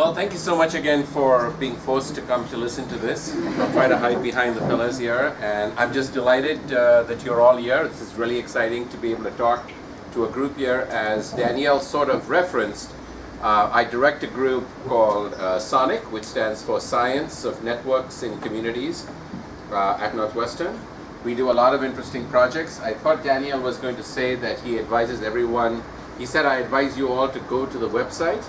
Well, thank you so much again for being forced to come to listen to this. I'll try to hide behind the pillars here, and I'm just delighted that you're all here. This is really exciting to be able to talk to a group here. As Danielle sort of referenced, I direct a group called SONIC, which stands for Science of Networks in Communities at Northwestern. We do a lot of interesting projects. I thought Danielle was going to say that he advises everyone. He said, I advise you all to go to the website.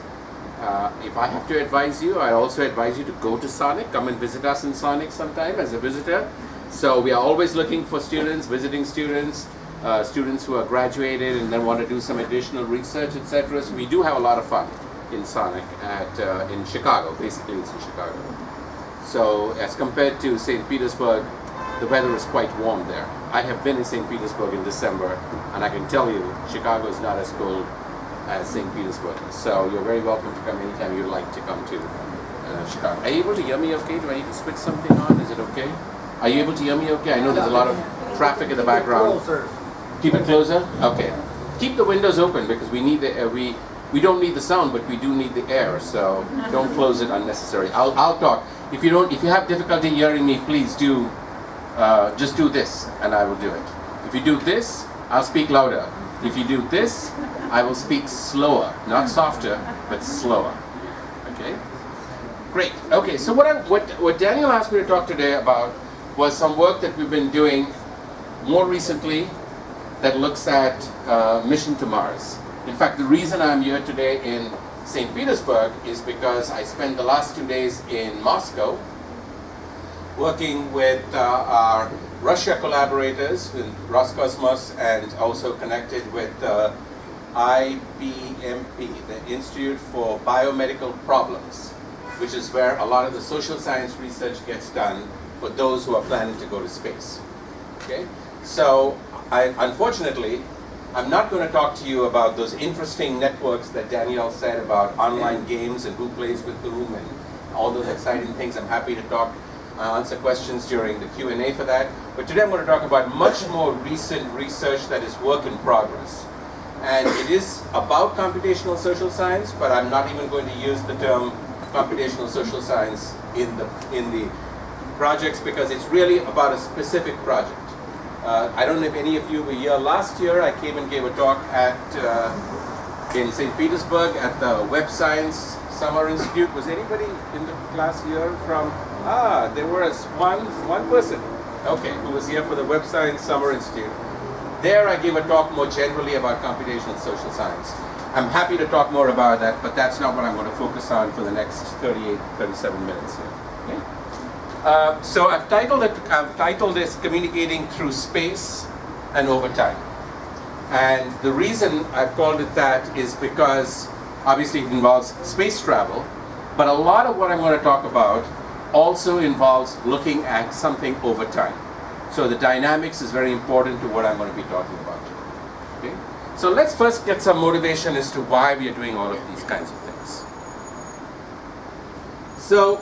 If I have to advise you, I also advise you to go to SONIC. Come and visit us in SONIC sometime as a visitor. So we are always looking for students, visiting students, students who are graduated and then want to do some additional research, etc. So we do have a lot of fun in SONIC in Chicago. Basically, it's in Chicago. So as compared to St. Petersburg, the weather is quite warm there. I have been in St. Petersburg in December, and I can tell you, Chicago is not as cold as St. Petersburg. So you're very welcome to come anytime you'd like to come to Chicago. Are you able to hear me okay? Do I need to switch something on? Is it okay? Are you able to hear me okay? I know there's a lot of traffic in the background. Keep it closer? Okay. Keep the windows open because we need the air. We don't need the sound, but we do need the air. So don't close it unnecessarily. I'll talk. If you have difficulty hearing me, please do just do this, and I will do it. If you do this, I'll speak louder. If you do this, I will speak slower, not softer, but slower. Okay? Great. Okay, so what Daniel asked me to talk today about was some work that we've been doing more recently that looks at mission to Mars. In fact, the reason I'm here today in St. Petersburg is because I spent the last 2 days in Moscow working with our Russia collaborators with Roscosmos and also connected with IBMP, the Institute for Biomedical Problems, which is where a lot of the social science research gets done for those who are planning to go to space. Okay? So, unfortunately, I'm not going to talk to you about those interesting networks that Danielle said about online games and who plays with whom and all those exciting things. I'm happy to talk, answer questions during the Q&A for that. But today I'm going to talk about much more recent research that is work in progress. And it is about computational social science, but I'm not even going to use the term computational social science in the projects because it's really about a specific project. I don't know if any of you were here last year. I came and gave a talk in St. Petersburg at the Web Science Summer Institute. Was anybody in the class here from? There was one person, okay, who was here for the Web Science Summer Institute. There I gave a talk more generally about computational social science. I'm happy to talk more about that, but that's not what I'm going to focus on for the next 37 minutes here. Okay? So I've titled this Communicating Through Space and Over Time. And the reason I've called it that is because obviously it involves space travel, but a lot of what I'm going to talk about also involves looking at something over time. So the dynamics is very important to what I'm going to be talking about. Okay? So let's first get some motivation as to why we are doing all of these kinds of things. So,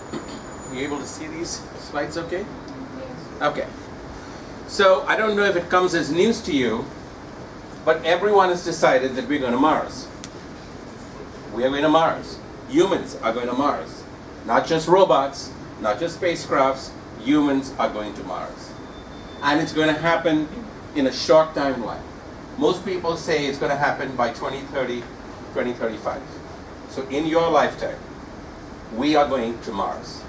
are you able to see these slides okay? Okay. So I don't know if it comes as news to you, but everyone has decided that we're going to Mars. We are going to Mars. Humans are going to Mars. Not just robots, not just spacecrafts, humans are going to Mars. And it's going to happen in a short timeline. Most people say it's going to happen by 2030, 2035. So in your lifetime, we are going to Mars.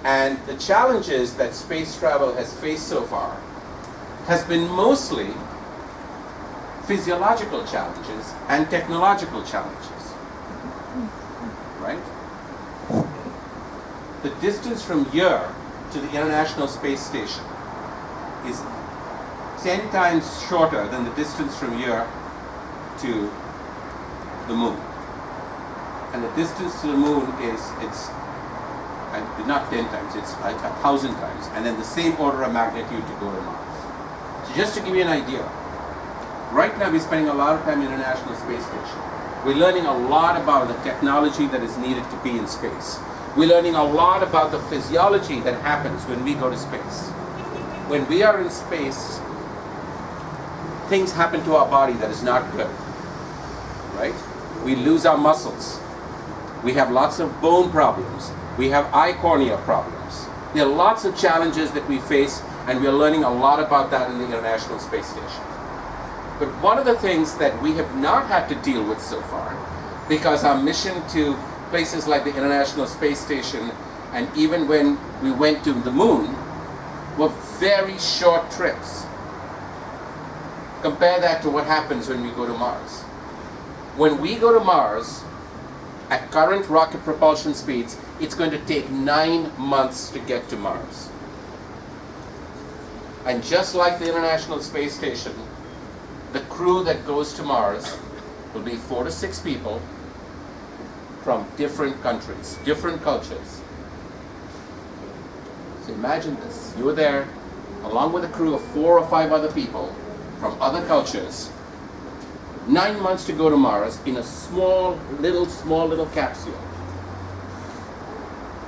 And the challenges that space travel has faced so far has been mostly physiological challenges and technological challenges. Right? The distance from here to the International Space Station is 10 times shorter than the distance from here to the moon. And the distance to the moon is, not 10 times, it's like 1,000 times. And then the same order of magnitude to go to Mars. So just to give you an idea, right now we're spending a lot of time in the International Space Station. We're learning a lot about the technology that is needed to be in space. We're learning a lot about the physiology that happens when we go to space. When we are in space, things happen to our body that is not good, right? We lose our muscles. We have lots of bone problems. We have eye cornea problems. There are lots of challenges that we face, and we are learning a lot about that in the International Space Station. But one of the things that we have not had to deal with so far, because our mission to places like the International Space Station, and even when we went to the moon, were very short trips. Compare that to what happens when we go to Mars. When we go to Mars, at current rocket propulsion speeds, it's going to take 9 months to get to Mars. And just like the International Space Station, the crew that goes to Mars will be 4 to 6 people from different countries, different cultures. So imagine this. You're there along with a crew of 4 or 5 other people from other cultures. 9 months to go to Mars in a small little capsule.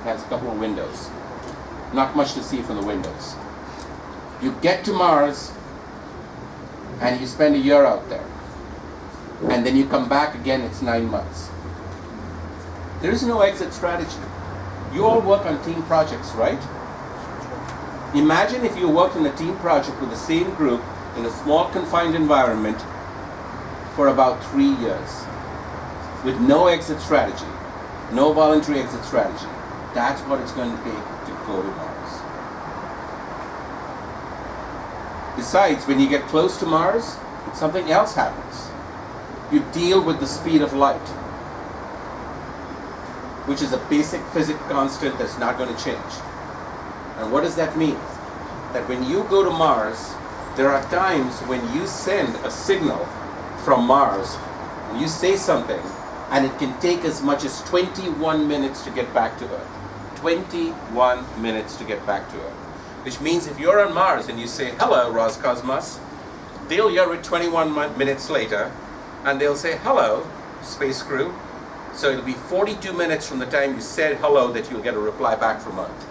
It has a couple of windows. Not much to see from the windows. You get to Mars and you spend a year out there. And then you come back again, it's 9 months. There is no exit strategy. You all work on team projects, right? Imagine if you worked in a team project with the same group in a small confined environment for about 3 years with no exit strategy, no voluntary exit strategy. That's what it's going to take to go to Mars. Besides, when you get close to Mars, something else happens. You deal with the speed of light, which is a basic physics constant that's not going to change. And what does that mean? That when you go to Mars, there are times when you send a signal from Mars, you say something, and it can take as much as 21 minutes to get back to Earth. 21 minutes to get back to Earth. Which means if you're on Mars and you say, hello, Roscosmos, they'll hear it 21 minutes later, and they'll say, hello, space crew. So it'll be 42 minutes from the time you said hello that you'll get a reply back from Earth.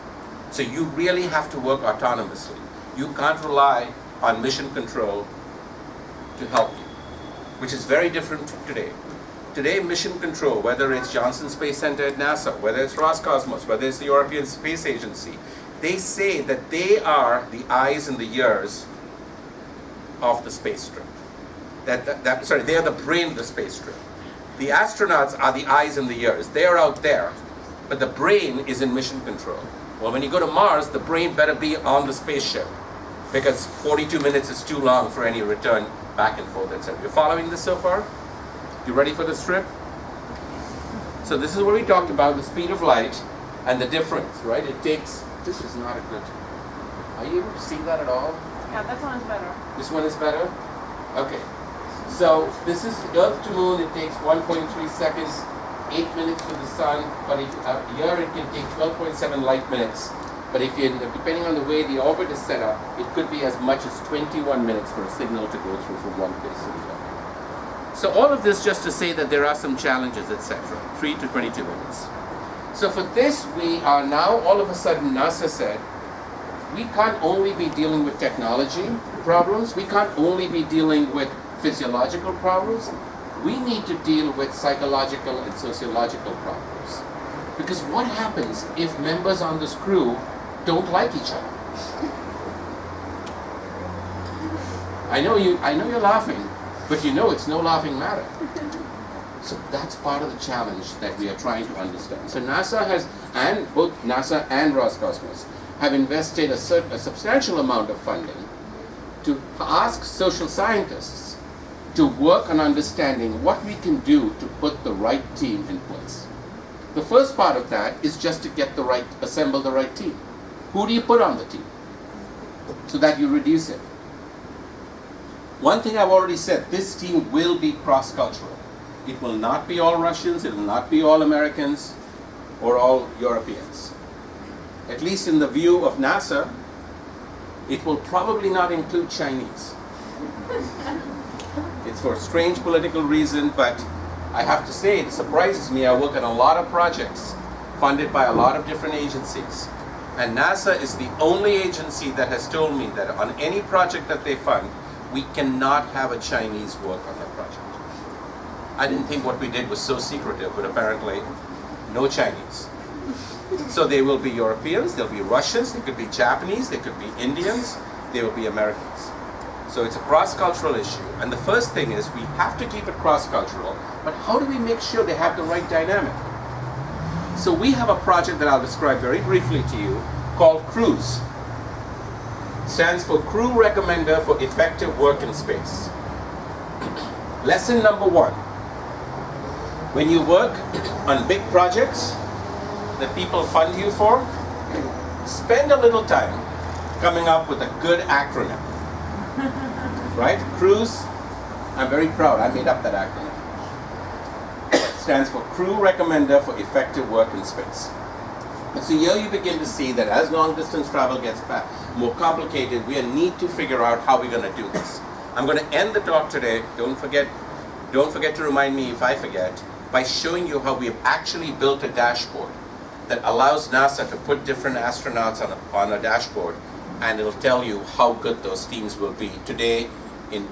So you really have to work autonomously. You can't rely on mission control to help you, which is very different from today. Today, mission control, whether it's Johnson Space Center at NASA, whether it's Roscosmos, whether it's the European Space Agency, they say that they are the eyes and the ears of the space trip. They are the brain of the space trip. The astronauts are the eyes and the ears. They are out there, but the brain is in mission control. Well, when you go to Mars, the brain better be on the spaceship, because 42 minutes is too long for any return back and forth, etc. You're following this so far? You ready for this trip? So this is what we talked about, the speed of light and the difference, right? It takes, this is not a good, are you able to see that at all? Yeah, that one is better. This one is better? Okay. So this is Earth to Moon, it takes 1.3 seconds, 8 minutes to the Sun, but here it can take 12.7 light minutes. But if you, depending on the way the orbit is set up, it could be as much as 21 minutes for a signal to go through from one place to the other. So all of this just to say that there are some challenges, etc. 3 to 22 minutes. So for this, we are now, all of a sudden, NASA said, we can't only be dealing with technology problems, we can't only be dealing with physiological problems, we need to deal with psychological and sociological problems. Because what happens if members on this crew don't like each other? I know you're laughing, but you know it's no laughing matter. So that's part of the challenge that we are trying to understand. So NASA has, and both NASA and Roscosmos have invested a substantial amount of funding to ask social scientists to work on understanding what we can do to put the right team in place. The first part of that is just to get assemble the right team. Who do you put on the team so that you reduce it? One thing I've already said, this team will be cross-cultural. It will not be all Russians, it will not be all Americans or all Europeans. At least in the view of NASA, it will probably not include Chinese. It's for a strange political reason, but I have to say, it surprises me. I work on a lot of projects funded by a lot of different agencies. And NASA is the only agency that has told me that on any project that they fund, we cannot have a Chinese work on that project. I didn't think what we did was so secretive, but apparently no Chinese. So they will be Europeans, they'll be Russians, they could be Japanese, they could be Indians, they will be Americans. So it's a cross-cultural issue. And the first thing is we have to keep it cross-cultural, but how do we make sure they have the right dynamic? So we have a project that I'll describe very briefly to you called CRUISE. Stands for Crew Recommender for Effective Work in Space. Lesson number 1. When you work on big projects that people fund you for, spend a little time coming up with a good acronym. Right? CRUISE, I'm very proud, I made up that acronym. It stands for Crew Recommender for Effective Work in Space. And so here you begin to see that as long distance travel gets more complicated, we need to figure out how we're going to do this. I'm going to end the talk today, don't forget to remind me if I forget, by showing you how we have actually built a dashboard that allows NASA to put different astronauts on a dashboard, and it'll tell you how good those teams will be today, in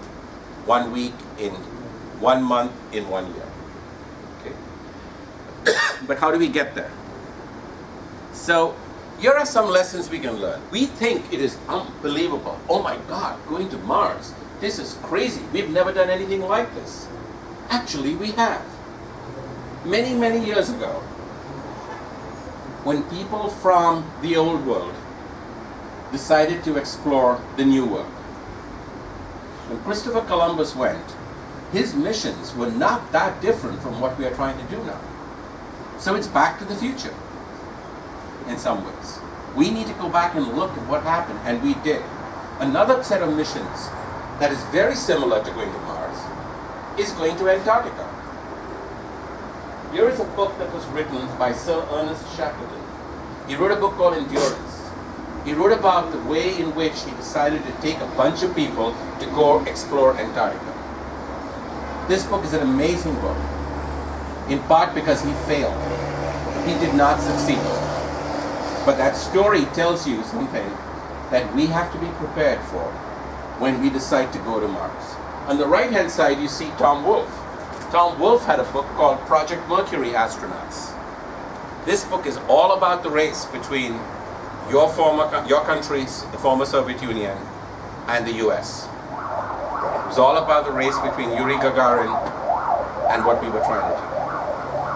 1 week, in 1 month, in 1 year. Okay. But how do we get there? So here are some lessons we can learn. We think it is unbelievable. Oh my God, going to Mars. This is crazy. We've never done anything like this. Actually, we have. Many, many years ago, when people from the old world decided to explore the new world, when Christopher Columbus went, his missions were not that different from what we are trying to do now. So it's back to the future in some ways. We need to go back and look at what happened, and we did. Another set of missions that is very similar to going to Mars is going to Antarctica. Here is a book that was written by Sir Ernest Shackleton. He wrote a book called Endurance. He wrote about the way in which he decided to take a bunch of people to go explore Antarctica. This book is an amazing book, in part because he failed. He did not succeed. But that story tells you something that we have to be prepared for when we decide to go to Mars. On the right-hand side, you see Tom Wolfe. Tom Wolfe had a book called Project Mercury Astronauts. This book is all about the race between your countries, the former Soviet Union, and the US. It was all about the race between Yuri Gagarin and what we were trying to do.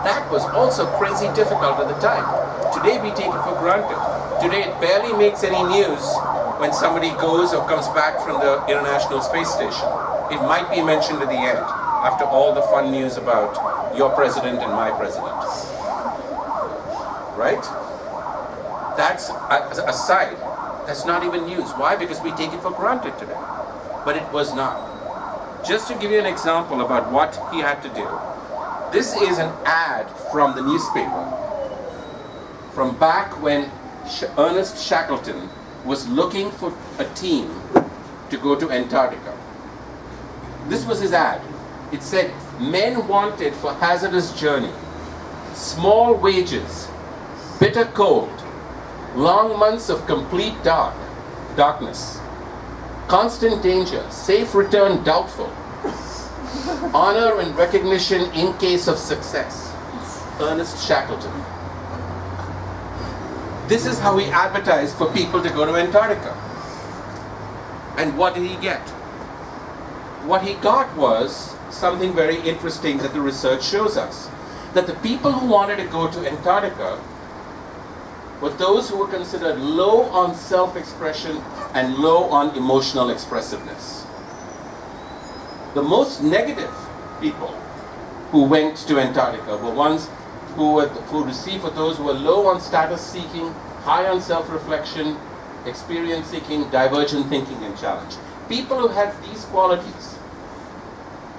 That was also crazy difficult at the time. Today we take it for granted. Today it barely makes any news when somebody goes or comes back from the International Space Station. It might be mentioned at the end, after all the fun news about your president and my president. Right? That's a side. That's not even news. Why? Because we take it for granted today. But it was not. Just to give you an example about what he had to do, this is an ad from the newspaper from back when Ernest Shackleton was looking for a team to go to Antarctica. This was his ad. It said, men wanted for hazardous journey, small wages, bitter cold, long months of complete darkness, constant danger, safe return doubtful, honor and recognition in case of success. Ernest Shackleton. This is how he advertised for people to go to Antarctica. And what did he get? What he got was something very interesting that the research shows us. That the people who wanted to go to Antarctica were those who were considered low on self-expression and low on emotional expressiveness. The most negative people who went to Antarctica were ones who received for those who were low on status-seeking, high on self-reflection, experience-seeking, divergent thinking, and challenge. People who had these qualities,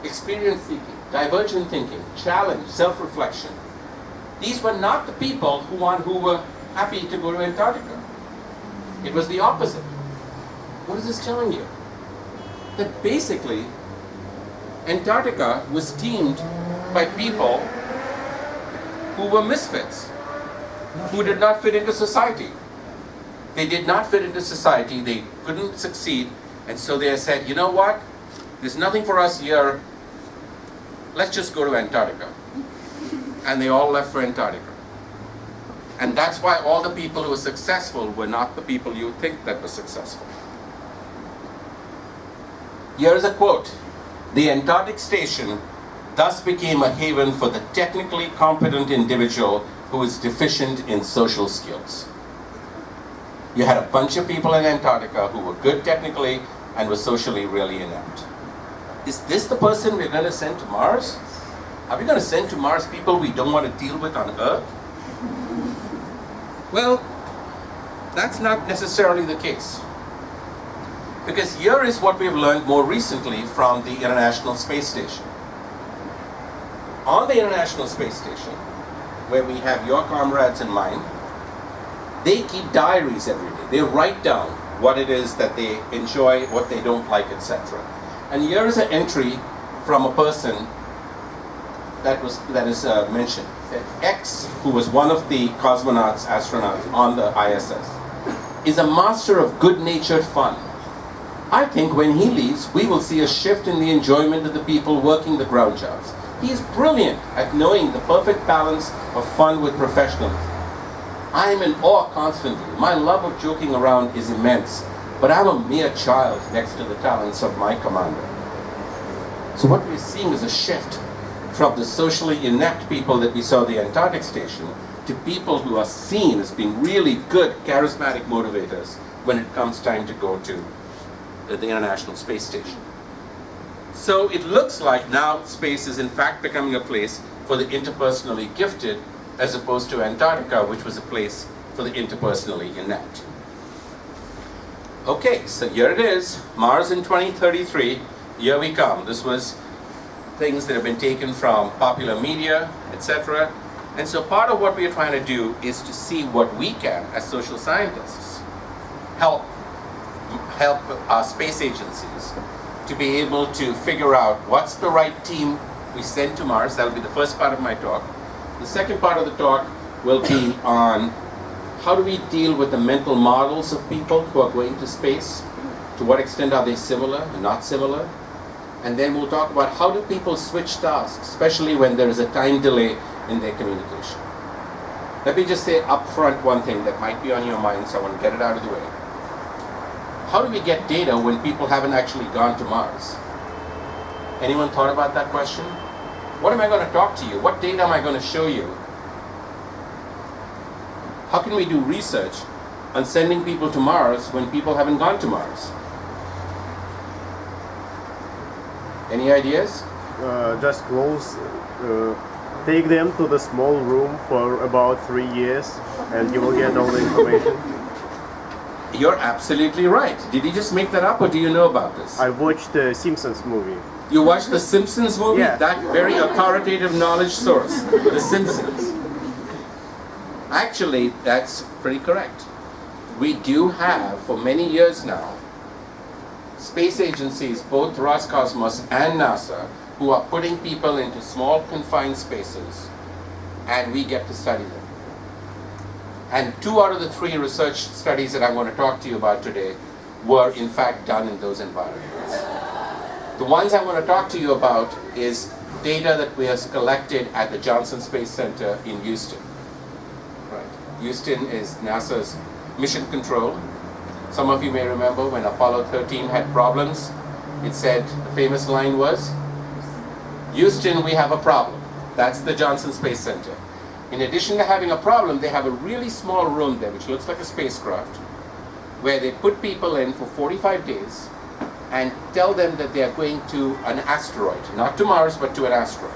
experience-seeking, divergent thinking, challenge, self-reflection, these were not the people who were happy to go to Antarctica. It was the opposite. What is this telling you? That basically, Antarctica was teamed by people who were misfits, who did not fit into society. They did not fit into society, they couldn't succeed, and so they said, you know what? There's nothing for us here, let's just go to Antarctica. And they all left for Antarctica. And that's why all the people who were successful were not the people you think that were successful. Here's a quote. The Antarctic station thus became a haven for the technically competent individual who is deficient in social skills. You had a bunch of people in Antarctica who were good technically and were socially really inept. Is this the person we're going to send to Mars? Are we going to send to Mars people we don't want to deal with on Earth? Well, that's not necessarily the case. Because here is what we've learned more recently from the International Space Station. On the International Space Station, where we have your comrades and mine, they keep diaries every day. They write down what it is that they enjoy, what they don't like, etc. And here is an entry from a person that is mentioned. X, who was one of the cosmonauts, astronauts on the ISS, is a master of good-natured fun. I think when he leaves, we will see a shift in the enjoyment of the people working the ground jobs. He is brilliant at knowing the perfect balance of fun with professionalism. I am in awe constantly. My love of joking around is immense, but I'm a mere child next to the talents of my commander. So what we're seeing is a shift from the socially inept people that we saw at the Antarctic station to people who are seen as being really good, charismatic motivators when it comes time to go to the International Space Station. So it looks like now space is in fact becoming a place for the interpersonally gifted as opposed to Antarctica, which was a place for the interpersonally inept. Okay, so here it is, Mars in 2033, here we come. This was things that have been taken from popular media, etc. And so part of what we are trying to do is to see what we can, as social scientists, help our space agencies to be able to figure out what's the right team we send to Mars. That'll be the first part of my talk. The second part of the talk will be on how do we deal with the mental models of people who are going to space? To what extent are they similar and not similar? And then we'll talk about how do people switch tasks, especially when there is a time delay in their communication. Let me just say up front one thing that might be on your mind, so I want to get it out of the way. How do we get data when people haven't actually gone to Mars? Anyone thought about that question? What am I going to talk to you? What data am I going to show you? How can we do research on sending people to Mars when people haven't gone to Mars? Any ideas? Just close, take them to the small room for about 3 years and you will get all the information. You're absolutely right. Did you just make that up or do you know about this? I watched the Simpsons movie. You watched the Simpsons movie? Yeah. That very authoritative knowledge source, the Simpsons. Actually, that's pretty correct. We do have, for many years now, space agencies, both Roscosmos and NASA, who are putting people into small confined spaces, and we get to study them. And 2 out of the 3 research studies that I'm going to talk to you about today were in fact done in those environments. The ones I want to talk to you about is data that we have collected at the Johnson Space Center in Houston. Right. Houston is NASA's mission control. Some of you may remember when Apollo 13 had problems, it said, the famous line was, Houston, we have a problem. That's the Johnson Space Center. In addition to having a problem, they have a really small room there, which looks like a spacecraft, where they put people in for 45 days and tell them that they are going to an asteroid, not to Mars, but to an asteroid.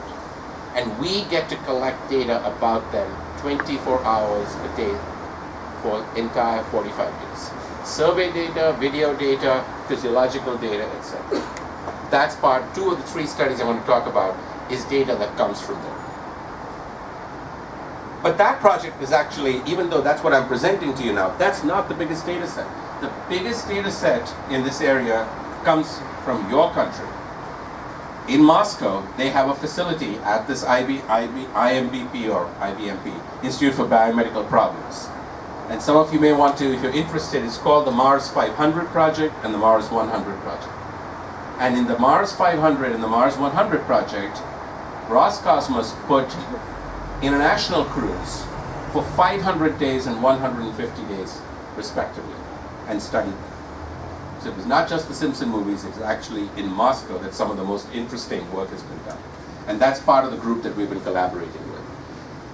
And we get to collect data about them 24 hours a day for entire 45 days. Survey data, video data, physiological data, etc. That's part 2 of the 3 studies I want to talk about is data that comes from there. But that project is actually, even though that's what I'm presenting to you now, that's not the biggest data set. The biggest data set in this area comes from your country. In Moscow, they have a facility at this IMBP or IBMP, Institute for Biomedical Problems. And some of you may want to, if you're interested, it's called the Mars 500 project and the Mars 100 project. And in the Mars 500 and the Mars 100 project, Roscosmos put international crews for 500 days and 150 days, respectively, and studied them. So it was not just the Simpson movies, it was actually in Moscow that some of the most interesting work has been done. And that's part of the group that we've been collaborating with.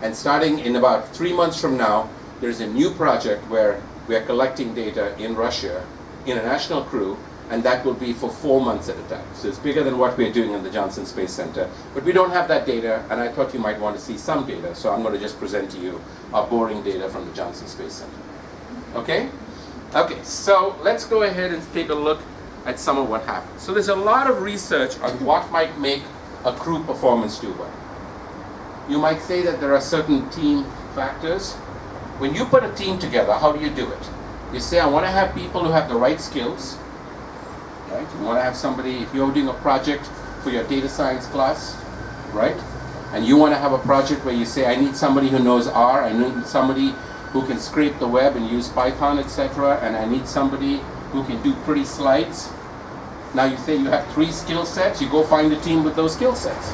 And starting in about 3 months from now, there's a new project where we are collecting data in Russia, international crew, and that will be for 4 months at a time. So it's bigger than what we're doing in the Johnson Space Center. But we don't have that data, and I thought you might want to see some data, so I'm going to just present to you our boring data from the Johnson Space Center. Okay? Okay, so let's go ahead and take a look at some of what happens. So there's a lot of research on what might make a crew performance do well. You might say that there are certain team factors. When you put a team together, how do you do it? You say, I want to have people who have the right skills. Right? You want to have somebody, if you're doing a project for your data science class, right? And you want to have a project where you say, I need somebody who knows R, I need somebody who can scrape the web and use Python, etc., and I need somebody who can do pretty slides. Now you say you have 3 skill sets, you go find a team with those skill sets.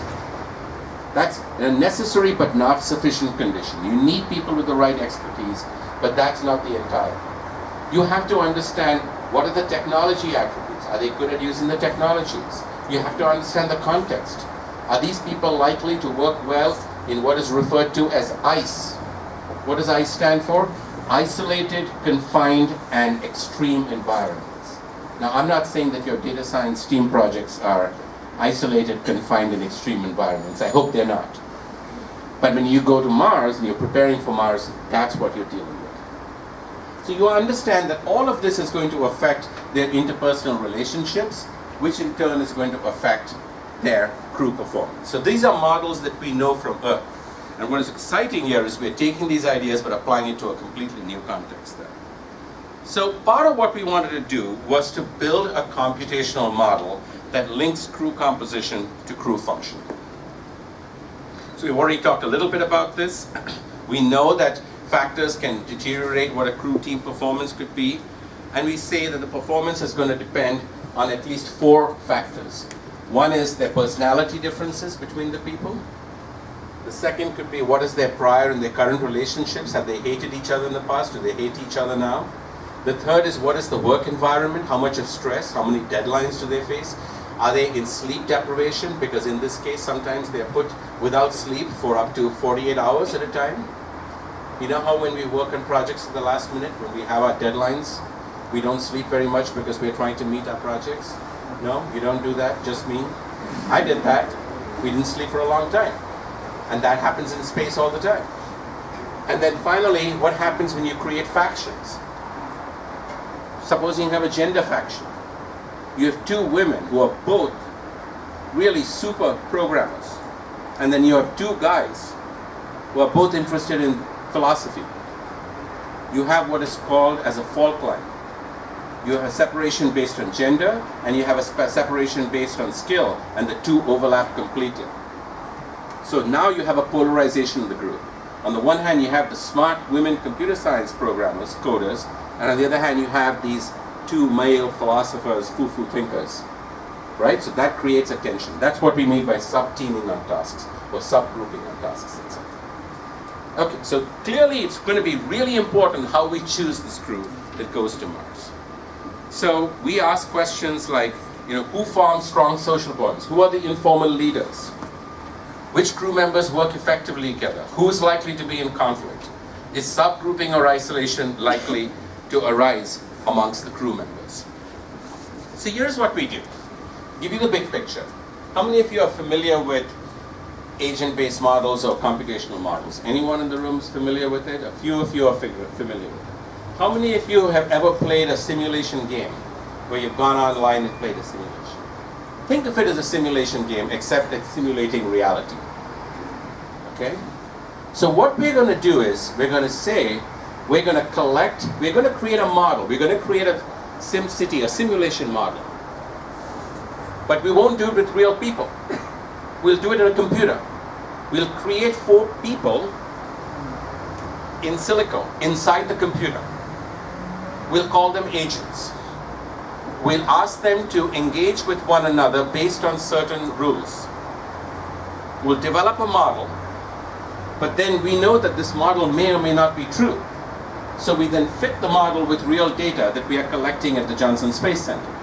That's a necessary but not sufficient condition. You need people with the right expertise, but that's not the entire. You have to understand what are the technology attributes. Are they good at using the technologies? You have to understand the context. Are these people likely to work well in what is referred to as ICE? What does ICE stand for? Isolated, confined, and extreme environments. Now, I'm not saying that your data science team projects are isolated, confined, and extreme environments. I hope they're not. But when you go to Mars and you're preparing for Mars, that's what you're dealing with. So you understand that all of this is going to affect their interpersonal relationships, which in turn is going to affect their crew performance. So these are models that we know from Earth. And what is exciting here is we're taking these ideas but applying it to a completely new context there. So part of what we wanted to do was to build a computational model that links crew composition to crew function. So we've already talked a little bit about this. We know that factors can deteriorate what a crew team performance could be, and we say that the performance is going to depend on at least 4 factors. One is their personality differences between the people. The second could be what is their prior and their current relationships. Have they hated each other in the past? Do they hate each other now? The third is what is the work environment? How much of stress? How many deadlines do they face? Are they in sleep deprivation? Because in this case, sometimes they are put without sleep for up to 48 hours at a time. You know how when we work on projects at the last minute, when we have our deadlines, we don't sleep very much because we're trying to meet our projects? No, you don't do that, just me. I did that. We didn't sleep for a long time. And that happens in space all the time. And then finally, what happens when you create factions? Suppose you have a gender faction. You have 2 women who are both really super programmers. And then you have 2 guys who are both interested in philosophy. You have what is called as a fault line. You have a separation based on gender, and you have a separation based on skill, and the 2 overlap completely. So now you have a polarization in the group. On the one hand, you have the smart women computer science programmers, coders, and on the other hand, you have these 2 male philosophers, foo-foo thinkers. Right? So that creates a tension. That's what we mean by sub-teaming on tasks, or subgrouping on tasks, etc. Okay, so clearly it's going to be really important how we choose this crew that goes to Mars. So we ask questions like, who forms strong social bonds? Who are the informal leaders? Which crew members work effectively together? Who is likely to be in conflict? Is subgrouping or isolation likely to arise amongst the crew members? So here's what we do. Give you the big picture. How many of you are familiar with agent-based models or computational models? Anyone in the room is familiar with it? A few of you are familiar with it. How many of you have ever played a simulation game where you've gone online and played a simulation? Think of it as a simulation game, except it's simulating reality. Okay? So what we're going to do is, we're going to say, we're going to create a model. We're going to create a SimCity, a simulation model. But we won't do it with real people. We'll do it in a computer. We'll create 4 people in silico, inside the computer. We'll call them agents. We'll ask them to engage with one another based on certain rules. We'll develop a model But then we know that this model may or may not be true. So we then fit the model with real data that we are collecting at the Johnson Space Center.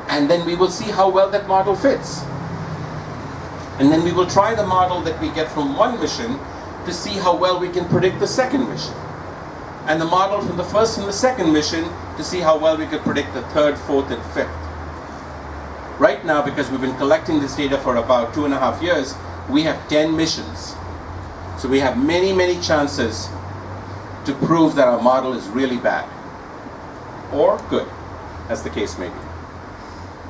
And then we will see how well that model fits. And then we will try the model that we get from one mission to see how well we can predict the second mission. And the model from the first and the second mission to see how well we could predict the third, fourth, and fifth. Right now, because we've been collecting this data for about 2.5 years, we have 10 missions. So we have many, many chances to prove that our model is really bad. Or good, as the case may be.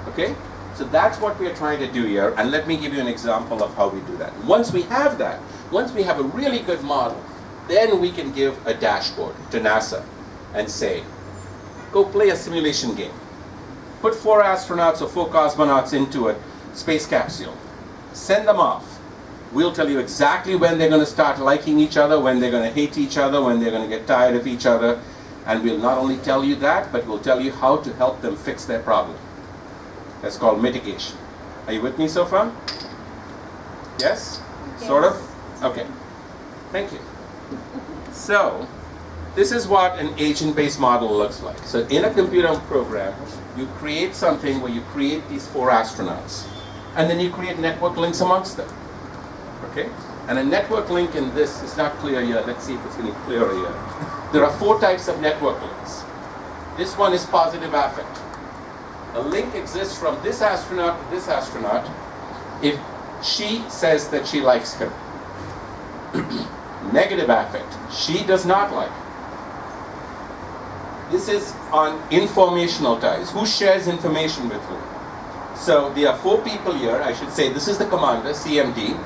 Okay? So that's what we are trying to do here, and let me give you an example of how we do that. Once we have that, once we have a really good model, then we can give a dashboard to NASA and say, go play a simulation game. Put 4 astronauts or 4 cosmonauts into a space capsule. Send them off. We'll tell you exactly when they're going to start liking each other, when they're going to hate each other, when they're going to get tired of each other. And we'll not only tell you that, but we'll tell you how to help them fix their problem. That's called mitigation. Are you with me so far? Yes? Yes. Sort of? Okay. Thank you. So, this is what an agent-based model looks like. So in a computer program, you create something where you create these 4 astronauts. And then you create network links amongst them. Okay? And a network link in this is not clear yet. Let's see if it's getting clearer here. There are 4 types of network links. This one is positive affect. A link exists from this astronaut to this astronaut if she says that she likes him. Negative affect. She does not like. This is on informational ties. Who shares information with whom? So there are 4 people here. I should say this is the commander, CMD.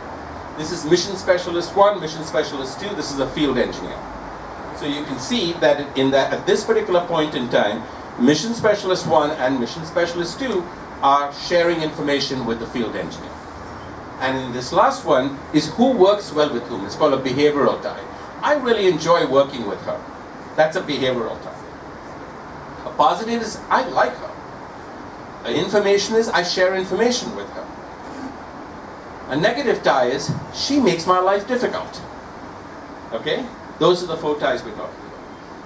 This is mission specialist 1, mission specialist 2. This is a field engineer. So you can see that at this particular point in time, mission specialist 1 and mission specialist 2 are sharing information with the field engineer. And in this last one is who works well with whom. It's called a behavioral tie. I really enjoy working with her. That's a behavioral tie. A positive is I like her. An information is I share information with her. A negative tie is she makes my life difficult. Okay? Those are the 4 ties we're talking about.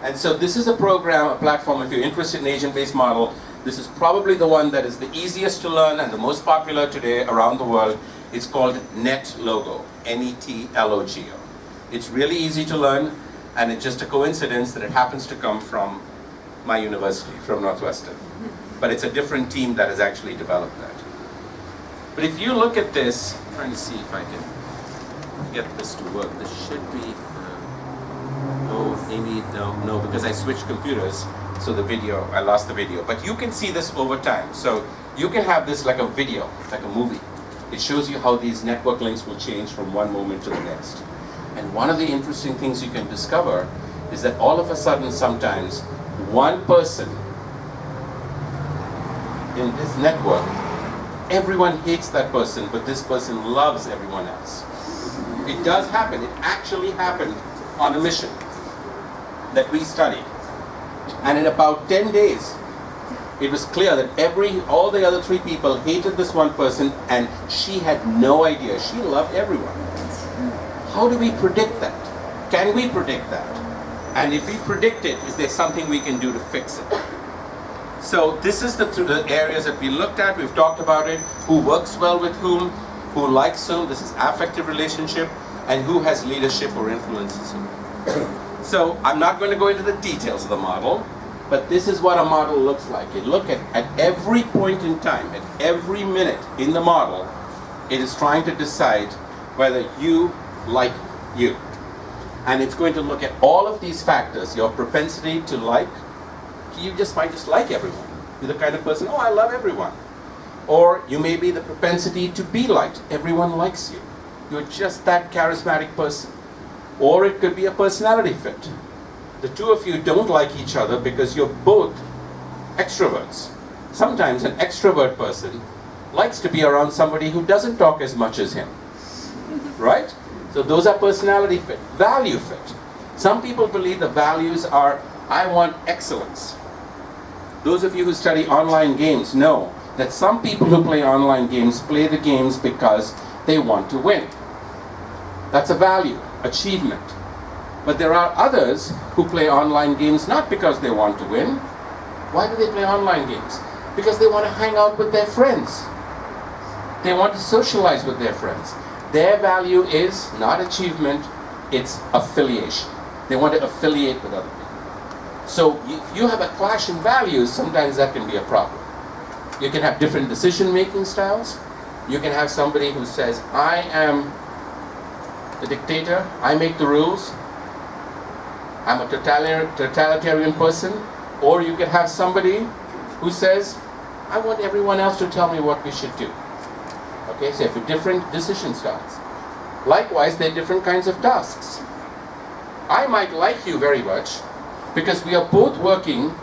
And so this is a program, a platform, if you're interested in agent-based model, this is probably the one that is the easiest to learn and the most popular today around the world. It's called NetLogo, N-E-T-L-O-G-O. It's really easy to learn, and it's just a coincidence that it happens to come from my university, from Northwestern. But it's a different team that has actually developed that. But if you look at this, I'm trying to see if I can get this to work. This should be, no, because I switched computers, so I lost the video. But you can see this over time. So you can have this like a video, like a movie. It shows you how these network links will change from one moment to the next. And one of the interesting things you can discover is that all of a sudden, sometimes, one person in this network, everyone hates that person, but this person loves everyone else. It does happen. It actually happened on a mission that we studied. And in about 10 days, it was clear that all the other 3 people hated this one person, and she had no idea. She loved everyone. How do we predict that? Can we predict that? And if we predict it, is there something we can do to fix it? So this is the areas that we looked at. We've talked about it. Who works well with whom? Who likes whom? This is affective relationship. And who has leadership or influences whom? So I'm not going to go into the details of the model, but this is what a model looks like. You look at every point in time, at every minute in the model, it is trying to decide whether you like you. And it's going to look at all of these factors, your propensity to like. You might just like everyone. You're the kind of person, oh, I love everyone. Or you may be the propensity to be liked. Everyone likes you. You're just that charismatic person. Or it could be a personality fit. The 2 of you don't like each other because you're both extroverts. Sometimes an extrovert person likes to be around somebody who doesn't talk as much as him. Right? So those are personality fit. Value fit. Some people believe the values are, I want excellence. Those of you who study online games know that some people who play online games play the games because they want to win. That's a value. achievement. But there are others who play online games not because they want to win. Why do they play online games? Because they want to hang out with their friends. They want to socialize with their friends. Their value is not achievement, it's affiliation. They want to affiliate with other people. So if you have a clash in values, sometimes that can be a problem. You can have different decision-making styles. You can have somebody who says, I am the dictator, I make the rules, I'm a totalitarian person. Or you can have somebody who says, I want everyone else to tell me what we should do. Okay, so you have different decision styles. Likewise, there are different kinds of tasks. I might like you very much because we are both working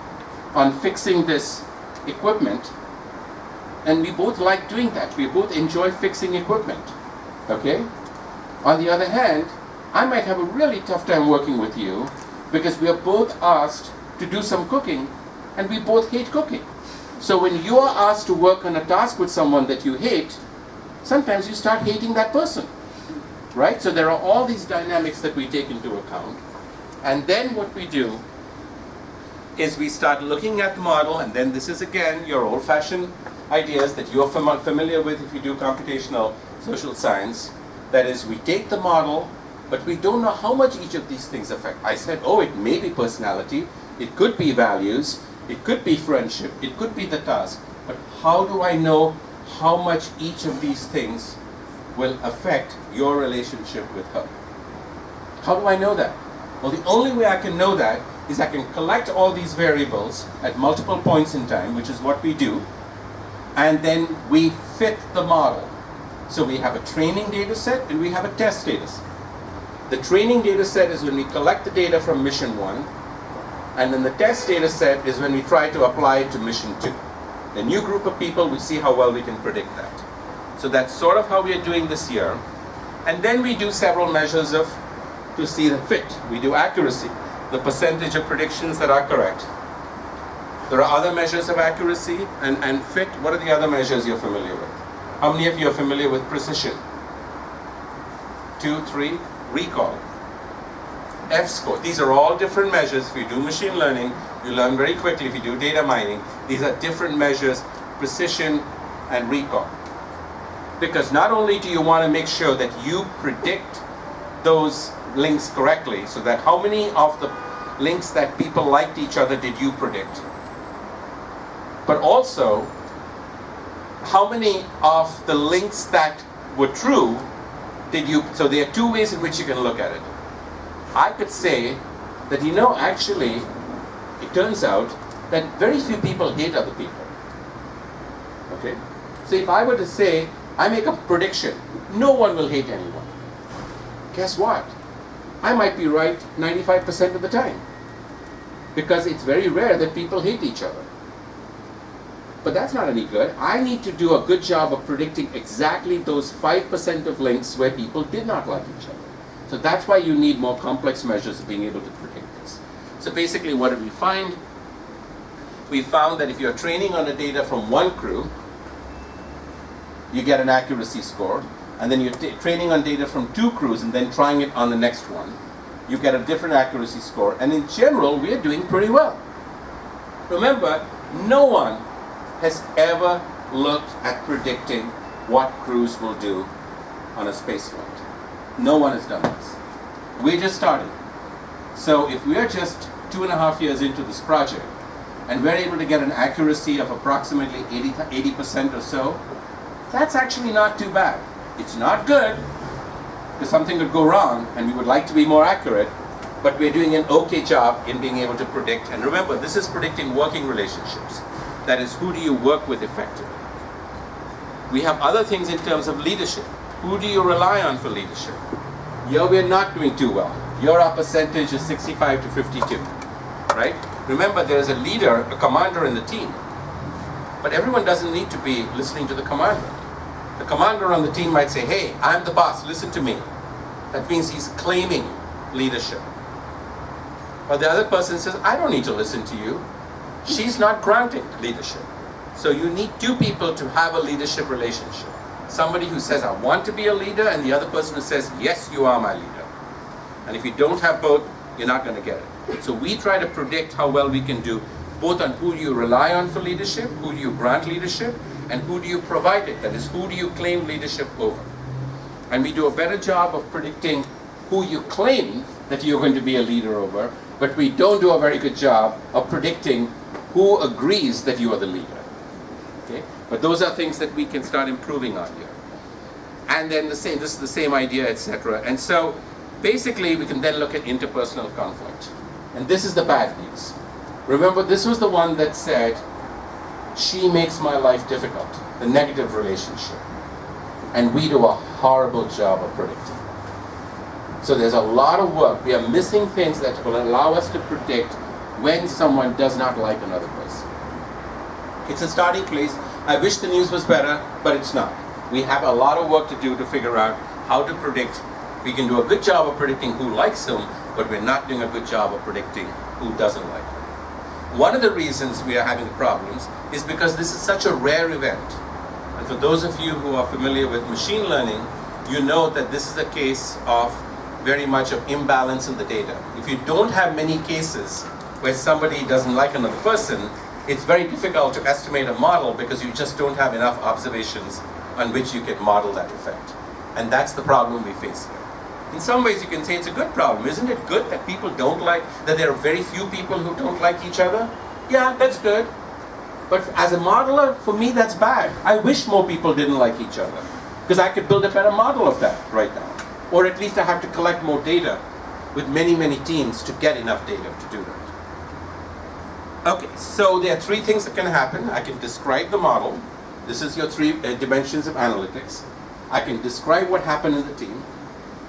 on fixing this equipment, and we both like doing that. We both enjoy fixing equipment. Okay? On the other hand, I might have a really tough time working with you because we are both asked to do some cooking, and we both hate cooking. So when you are asked to work on a task with someone that you hate, sometimes you start hating that person, right? So there are all these dynamics that we take into account, and then what we do is we start looking at the model, and then this is again your old-fashioned ideas that you're familiar with if you do computational social science. That is, we take the model, but we don't know how much each of these things affect. I said, oh, it may be personality, it could be values, it could be friendship, it could be the task, but how do I know how much each of these things will affect your relationship with her? How do I know that? Well, the only way I can know that is I can collect all these variables at multiple points in time, which is what we do, and then we fit the model. So we have a training data set and we have a test data set. The training data set is when we collect the data from mission 1, and then the test data set is when we try to apply it to mission 2. The new group of people, we see how well we can predict that. So that's sort of how we are doing this year. And then we do several measures to see the fit. We do accuracy, the percentage of predictions that are correct. There are other measures of accuracy and fit. What are the other measures you're familiar with? How many of you are familiar with precision? 2, 3, recall. F-score. These are all different measures. If you do machine learning, you learn very quickly. If you do data mining, these are different measures, precision and recall. Because not only do you want to make sure that you predict those links correctly, so that how many of the links that people liked each other did you predict, but also how many of the links that were true did you, so there are two ways in which you can look at it. I could say that, actually, it turns out that very few people hate other people. Okay? So if I were to say, I make a prediction, no one will hate anyone. Guess what? I might be right 95% of the time. Because it's very rare that people hate each other. But that's not any good. I need to do a good job of predicting exactly those 5% of links where people did not like each other. So that's why you need more complex measures of being able to predict this. So basically what did we find? We found that if you're training on the data from one crew, you get an accuracy score. And then you're training on data from 2 crews and then trying it on the next one, you get a different accuracy score. And in general, we are doing pretty well. Remember, no one has ever looked at predicting what crews will do on a space flight. No one has done this. We're just starting. So if we are just 2.5 years into this project, and we're able to get an accuracy of approximately 80% or so, that's actually not too bad. It's not good, because something could go wrong, and we would like to be more accurate, but we're doing an okay job in being able to predict. And remember, this is predicting working relationships. That is, who do you work with effectively? We have other things in terms of leadership. Who do you rely on for leadership? Here we're not doing too well. Here our percentage is 65 to 52, right? Remember, there's a leader, a commander in the team. But everyone doesn't need to be listening to the commander. The commander on the team might say, hey, I'm the boss, listen to me. That means he's claiming leadership. But the other person says, I don't need to listen to you. She's not granting leadership. So you need 2 people to have a leadership relationship. Somebody who says, I want to be a leader, and the other person who says, yes, you are my leader. And if you don't have both, you're not going to get it. So we try to predict how well we can do, both on who do you rely on for leadership, who do you grant leadership, and who do you provide it. That is, who do you claim leadership over. And we do a better job of predicting who you claim that you're going to be a leader over, but we don't do a very good job of predicting who agrees that you are the leader. Okay? But those are things that we can start improving on here. And then this is the same idea, etc. And so basically we can then look at interpersonal conflict. And this is the bad news. Remember, this was the one that said, she makes my life difficult, the negative relationship. And we do a horrible job of predicting. So there's a lot of work. We are missing things that will allow us to predict when someone does not like another person. It's a starting place. I wish the news was better, but it's not. We have a lot of work to do to figure out how to predict. We can do a good job of predicting who likes whom, but we're not doing a good job of predicting who doesn't like whom. One of the reasons we are having problems is because this is such a rare event. And for those of you who are familiar with machine learning, you know that this is a case of very much of imbalance in the data. If you don't have many cases where somebody doesn't like another person, it's very difficult to estimate a model because you just don't have enough observations on which you can model that effect. And that's the problem we face here. In some ways you can say it's a good problem. Isn't it good that people don't like, that there are very few people who don't like each other? Yeah, that's good. But as a modeler, for me that's bad. I wish more people didn't like each other, because I could build a better model of that right now. Or at least I have to collect more data with many, many teams to get enough data to do that. Okay, so there are three things that can happen. I can describe the model. This is your three dimensions of analytics. I can describe what happened in the team.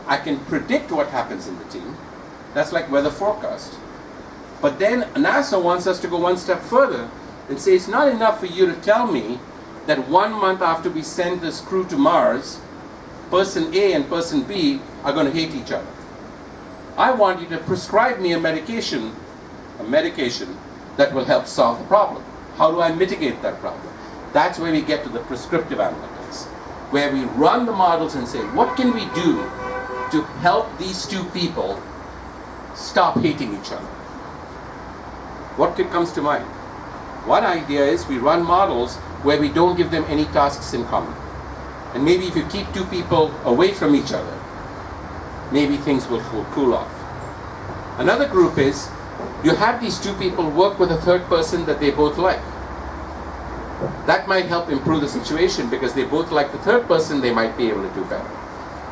I can predict what happens in the team. That's like weather forecast. But then NASA wants us to go one step further and say it's not enough for you to tell me that 1 month after we send this crew to Mars, person A and person B are going to hate each other. I want you to prescribe me a medication that will help solve the problem. How do I mitigate that problem? That's where we get to the prescriptive analytics, where we run the models and say, what can we do to help these two people stop hating each other? What comes to mind? One idea is we run models where we don't give them any tasks in common. And maybe if you keep two people away from each other, maybe things will cool off. Another group is you have these two people work with a third person that they both like. That might help improve the situation because they both like the third person, they might be able to do better.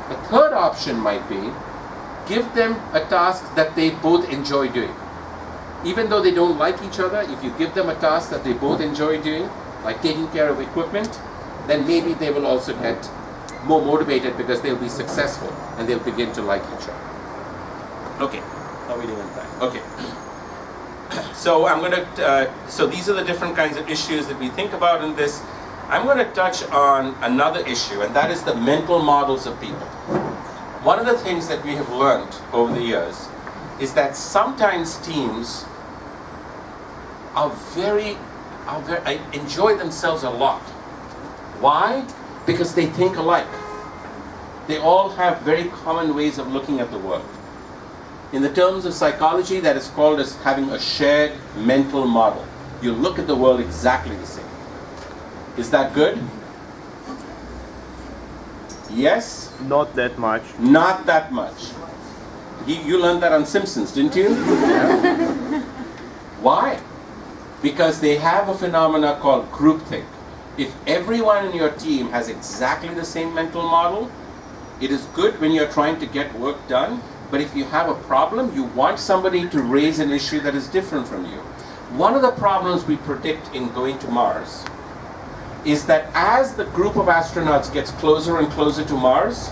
A third option might be give them a task that they both enjoy doing. Even though they don't like each other, if you give them a task that they both enjoy doing, like taking care of equipment, then maybe they will also get more motivated because they'll be successful and they'll begin to like each other. Okay, how are we doing on time? Okay. So I'm going to, so these are the different kinds of issues that we think about in this. I'm going to touch on another issue, and that is the mental models of people. One of the things that we have learned over the years is that sometimes teams enjoy themselves a lot. Why? Because they think alike. They all have very common ways of looking at the world. In the terms of psychology, that is called as having a shared mental model. You look at the world exactly the same. Is that good? Yes? Not that much. Not that much. You learned that on Simpsons, didn't you? Why? Because they have a phenomena called groupthink. If everyone in your team has exactly the same mental model, it is good when you're trying to get work done, but if you have a problem, you want somebody to raise an issue that is different from you. One of the problems we predict in going to Mars is that as the group of astronauts gets closer and closer to Mars,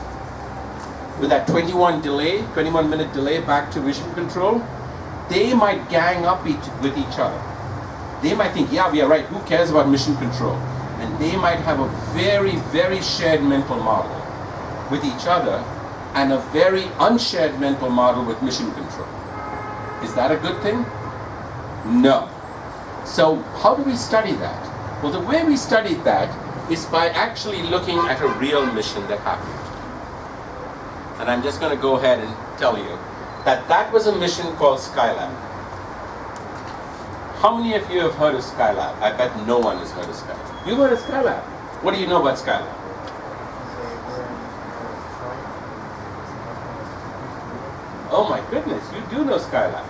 with that 21-minute delay back to mission control, they might gang up with each other. They might think, yeah, we are right, who cares about mission control? And they might have a very, very shared mental model with each other and a very unshared mental model with mission control. Is that a good thing? No. So how do we study that? Well, the way we studied that is by actually looking at a real mission that happened. And I'm just going to go ahead and tell you that was a mission called Skylab. How many of you have heard of Skylab? I bet no one has heard of Skylab. You've heard of Skylab? What do you know about Skylab? Oh my goodness, you do know Skylab.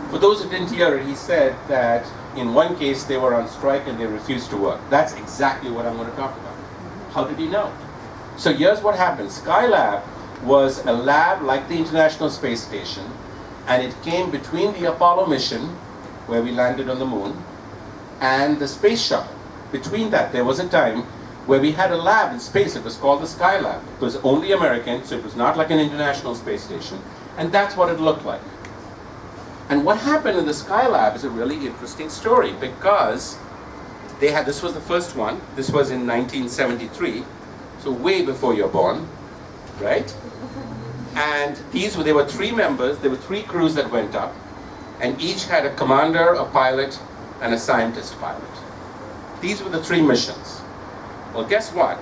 For those who didn't hear it, he said that in one case they were on strike and they refused to work. That's exactly what I'm going to talk about. How did he know? So here's what happened. Skylab was a lab like the International Space Station, and it came between the Apollo mission, where we landed on the moon, and the space shuttle. Between that, there was a time where we had a lab in space. It was called the Skylab. It was only American, so it was not like an international space station, and that's what it looked like. And what happened in the Skylab is a really interesting story, because they had, this was the first one, this was in 1973, so way before you're born, right? And there were 3 members, there were 3 crews that went up, and each had a commander, a pilot, and a scientist pilot. These were the 3 missions. Well, guess what?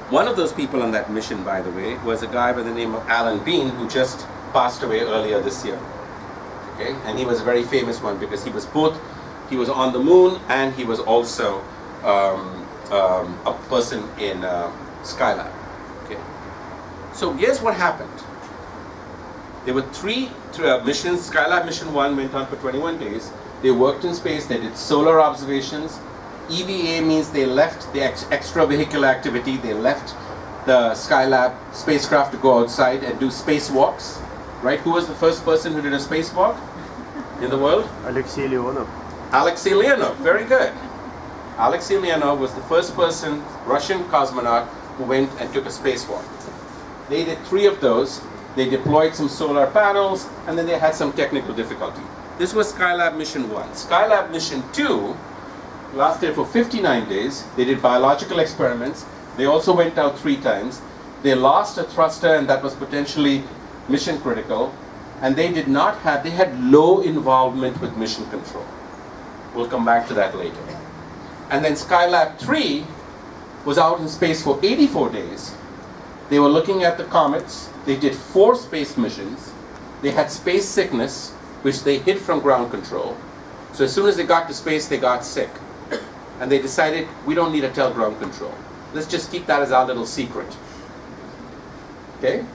One of those people on that mission, by the way, was a guy by the name of Alan Bean, who just passed away earlier this year. Okay? And he was a very famous one because he was on the moon, and he was also a person in Skylab. Okay? So here's what happened. There were 3 missions. Skylab mission 1 went on for 21 days. They worked in space. They did solar observations. EVA means they left the extravehicular activity. They left the Skylab spacecraft to go outside and do spacewalks. Right? Who was the first person who did a spacewalk in the world? Alexei Leonov. Alexei Leonov. Very good. Alexei Leonov was the first person, Russian cosmonaut, who went and took a spacewalk. They did 3 of those. They deployed some solar panels, and then they had some technical difficulty. This was Skylab mission 1. Skylab mission 2 lasted for 59 days. They did biological experiments. They also went out 3 times. They lost a thruster, and that was potentially mission critical. And they had low involvement with mission control. We'll come back to that later. And then Skylab 3 was out in space for 84 days. They were looking at the comets. They did 4 space missions. They had space sickness, which they hid from ground control. So as soon as they got to space, they got sick. And they decided, we don't need to tell ground control. Let's just keep that as our little secret. Okay?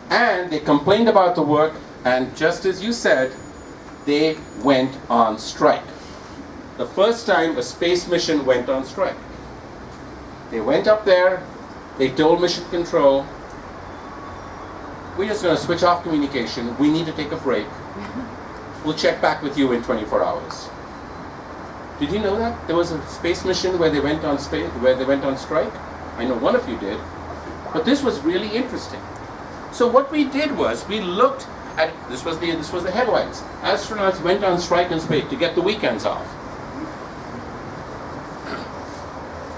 And they complained about the work, and just as you said, they went on strike. The first time a space mission went on strike. They went up there, they told mission control, we're just going to switch off communication, we need to take a break. We'll check back with you in 24 hours. Did you know that? There was a space mission where they went on strike? I know one of you did. But this was really interesting. So what we did was, we looked at, this was the headlines. Astronauts went on strike in space to get the weekends off.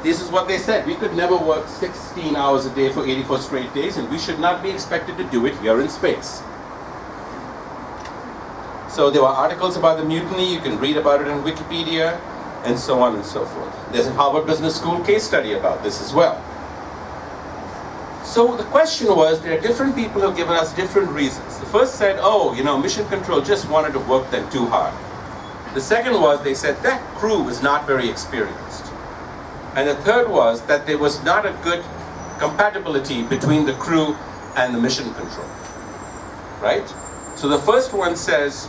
This is what they said. We could never work 16 hours a day for 84 straight days, and we should not be expected to do it here in space. So there were articles about the mutiny. You can read about it in Wikipedia, and so on and so forth. There's a Harvard Business School case study about this as well. So the question was, there are different people who have given us different reasons. The first said, mission control just wanted to work them too hard. The second was, they said that crew was not very experienced. And the third was that there was not a good compatibility between the crew and the mission control. Right? So the first one says,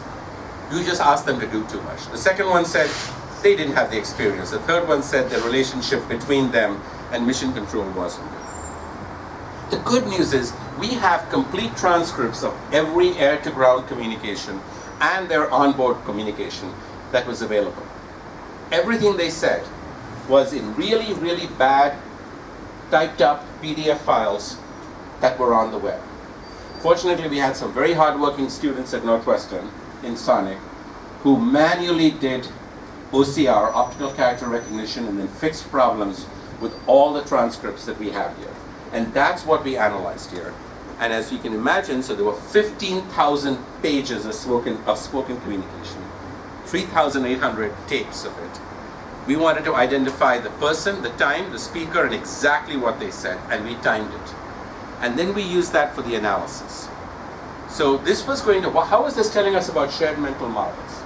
you just asked them to do too much. The second one said, they didn't have the experience. The third one said the relationship between them and mission control wasn't good. The good news is, we have complete transcripts of every air-to-ground communication and their onboard communication that was available. Everything they said was in really, really bad, typed up PDF files that were on the web. Fortunately, we had some very hardworking students at Northwestern in Sonic who manually did OCR, optical character recognition, and then fixed problems with all the transcripts that we have here. And that's what we analyzed here. And as you can imagine, so there were 15,000 pages of spoken communication, 3,800 tapes of it. We wanted to identify the person, the time, the speaker, and exactly what they said, and we timed it. And then we used that for the analysis. So this was going to, how is this telling us about shared mental models?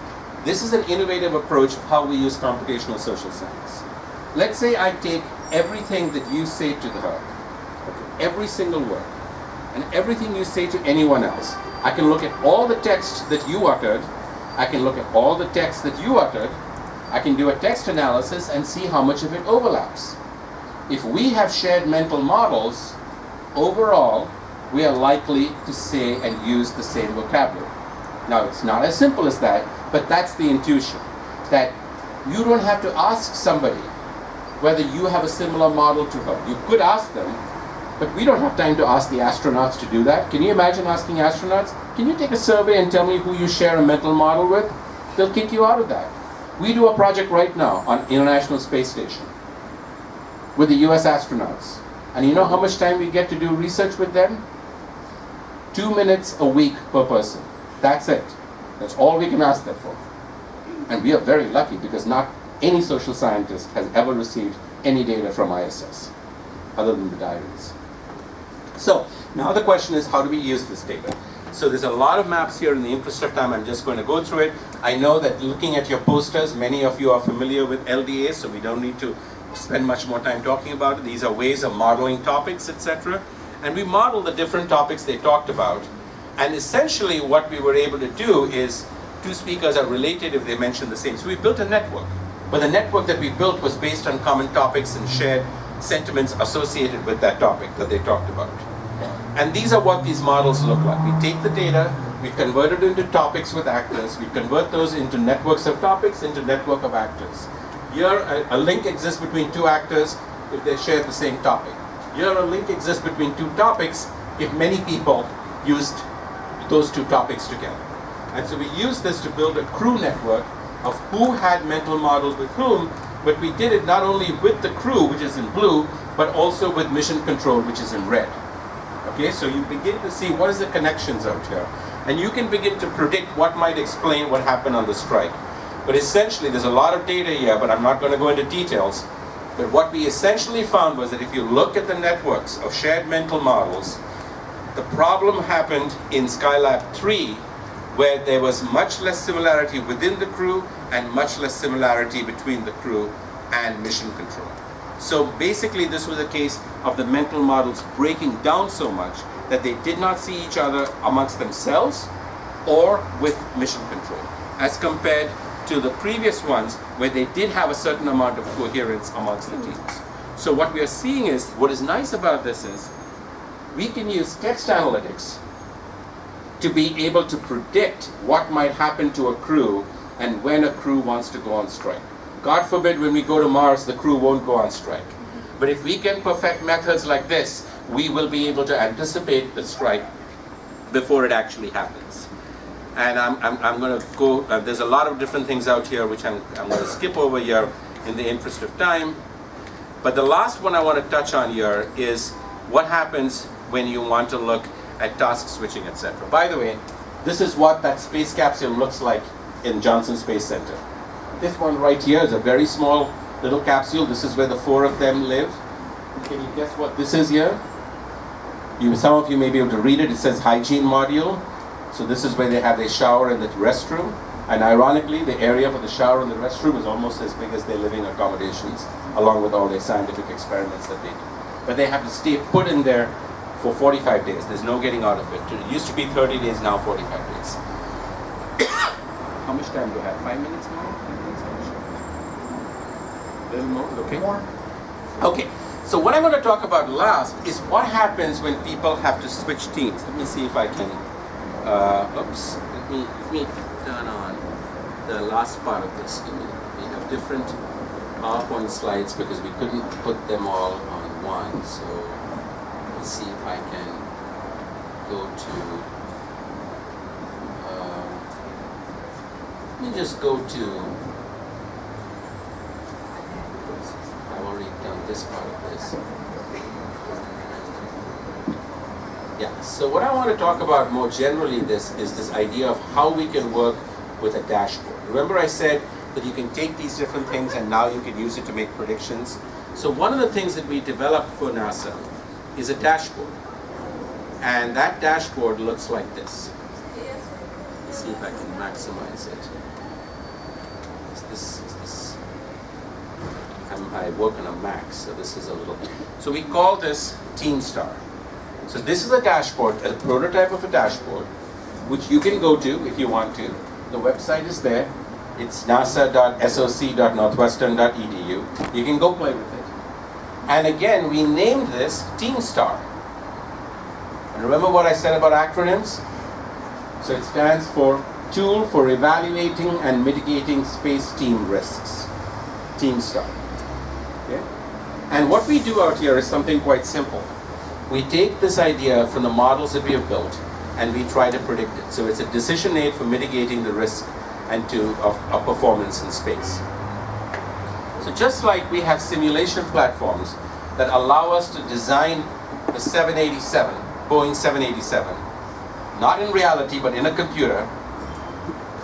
This is an innovative approach of how we use computational social science. Let's say I take everything that you say to her, every single word, and everything you say to anyone else. I can look at all the text that you uttered, I can look at all the text that you uttered, I can do a text analysis and see how much of it overlaps. If we have shared mental models, overall, we are likely to say and use the same vocabulary. Now, it's not as simple as that, but that's the intuition. That you don't have to ask somebody whether you have a similar model to her. You could ask them, but we don't have time to ask the astronauts to do that. Can you imagine asking astronauts, can you take a survey and tell me who you share a mental model with? They'll kick you out of that. We do a project right now on International Space Station with the US astronauts. And you know how much time we get to do research with them? 2 minutes a week per person. That's it. That's all we can ask them for. And we are very lucky because not any social scientist has ever received any data from ISS other than the diaries. So now the question is, how do we use this data? So there's a lot of maps here. In the interest of time, I'm just going to go through it. I know that looking at your posters, many of you are familiar with LDA, so we don't need to spend much more time talking about it. These are ways of modeling topics, etc. And we model the different topics they talked about. And essentially what we were able to do is, two speakers are related if they mention the same. So we built a network. But the network that we built was based on common topics and shared sentiments associated with that topic that they talked about. And these are what these models look like. We take the data, we convert it into topics with actors, we convert those into networks of topics, into network of actors. Here, a link exists between two actors if they share the same topic. Here, a link exists between two topics if many people used those two topics together. And so we use this to build a crew network of who had mental models with whom, but we did it not only with the crew, which is in blue, but also with mission control, which is in red. Okay, so you begin to see what is the connections out here. And you can begin to predict what might explain what happened on the strike. But essentially, there's a lot of data here, but I'm not going to go into details. But what we essentially found was that if you look at the networks of shared mental models, the problem happened in Skylab 3, where there was much less similarity within the crew and much less similarity between the crew and mission control. So basically this was a case of the mental models breaking down so much that they did not see each other amongst themselves or with mission control, as compared to the previous ones where they did have a certain amount of coherence amongst the teams. So what we are seeing is, what is nice about this is, we can use text analytics to be able to predict what might happen to a crew and when a crew wants to go on strike. God forbid when we go to Mars, the crew won't go on strike. But if we can perfect methods like this, we will be able to anticipate the strike before it actually happens. And I'm going to go, there's a lot of different things out here which I'm going to skip over here in the interest of time. But the last one I want to touch on here is what happens when you want to look at task switching, etc. By the way, this is what that space capsule looks like in Johnson Space Center. This one right here is a very small little capsule. This is where the 4 of them live. Can you guess what this is here? Some of you may be able to read it. It says hygiene module. So this is where they have their shower and the restroom. And ironically, the area for the shower and the restroom is almost as big as their living accommodations, along with all their scientific experiments that they do. But they have to stay put in there for 45 days. There's no getting out of it. It used to be 30 days, now 45 days. How much time do I have? 5 minutes more? 10 minutes? A little more? Okay. More. Okay. So what I'm going to talk about last is what happens when people have to switch teams. Let me see if I can. Oops. Let me turn on the last part of this. We have different PowerPoint slides because we couldn't put them all on one. So let me see if I can go to. Let me just go to. I've already done this part of this. Yeah, so what I want to talk about more generally is this idea of how we can work with a dashboard. Remember I said that you can take these different things and now you can use it to make predictions. So one of the things that we developed for NASA is a dashboard. And that dashboard looks like this. Let's see if I can maximize it. Is this? I work on a Mac, so this is a little. So we call this Team Star. So this is a dashboard, a prototype of a dashboard, which you can go to if you want to. The website is there. It's nasa.soc.northwestern.edu. You can go play with it. And again, we named this Team Star. And remember what I said about acronyms? So it stands for Tool for Evaluating and Mitigating Space Team Risks. Team Star. Okay? And what we do out here is something quite simple. We take this idea from the models that we have built and we try to predict it. So it's a decision aid for mitigating the risk and of performance in space. So just like we have simulation platforms that allow us to design the 787, Boeing 787, not in reality but in a computer,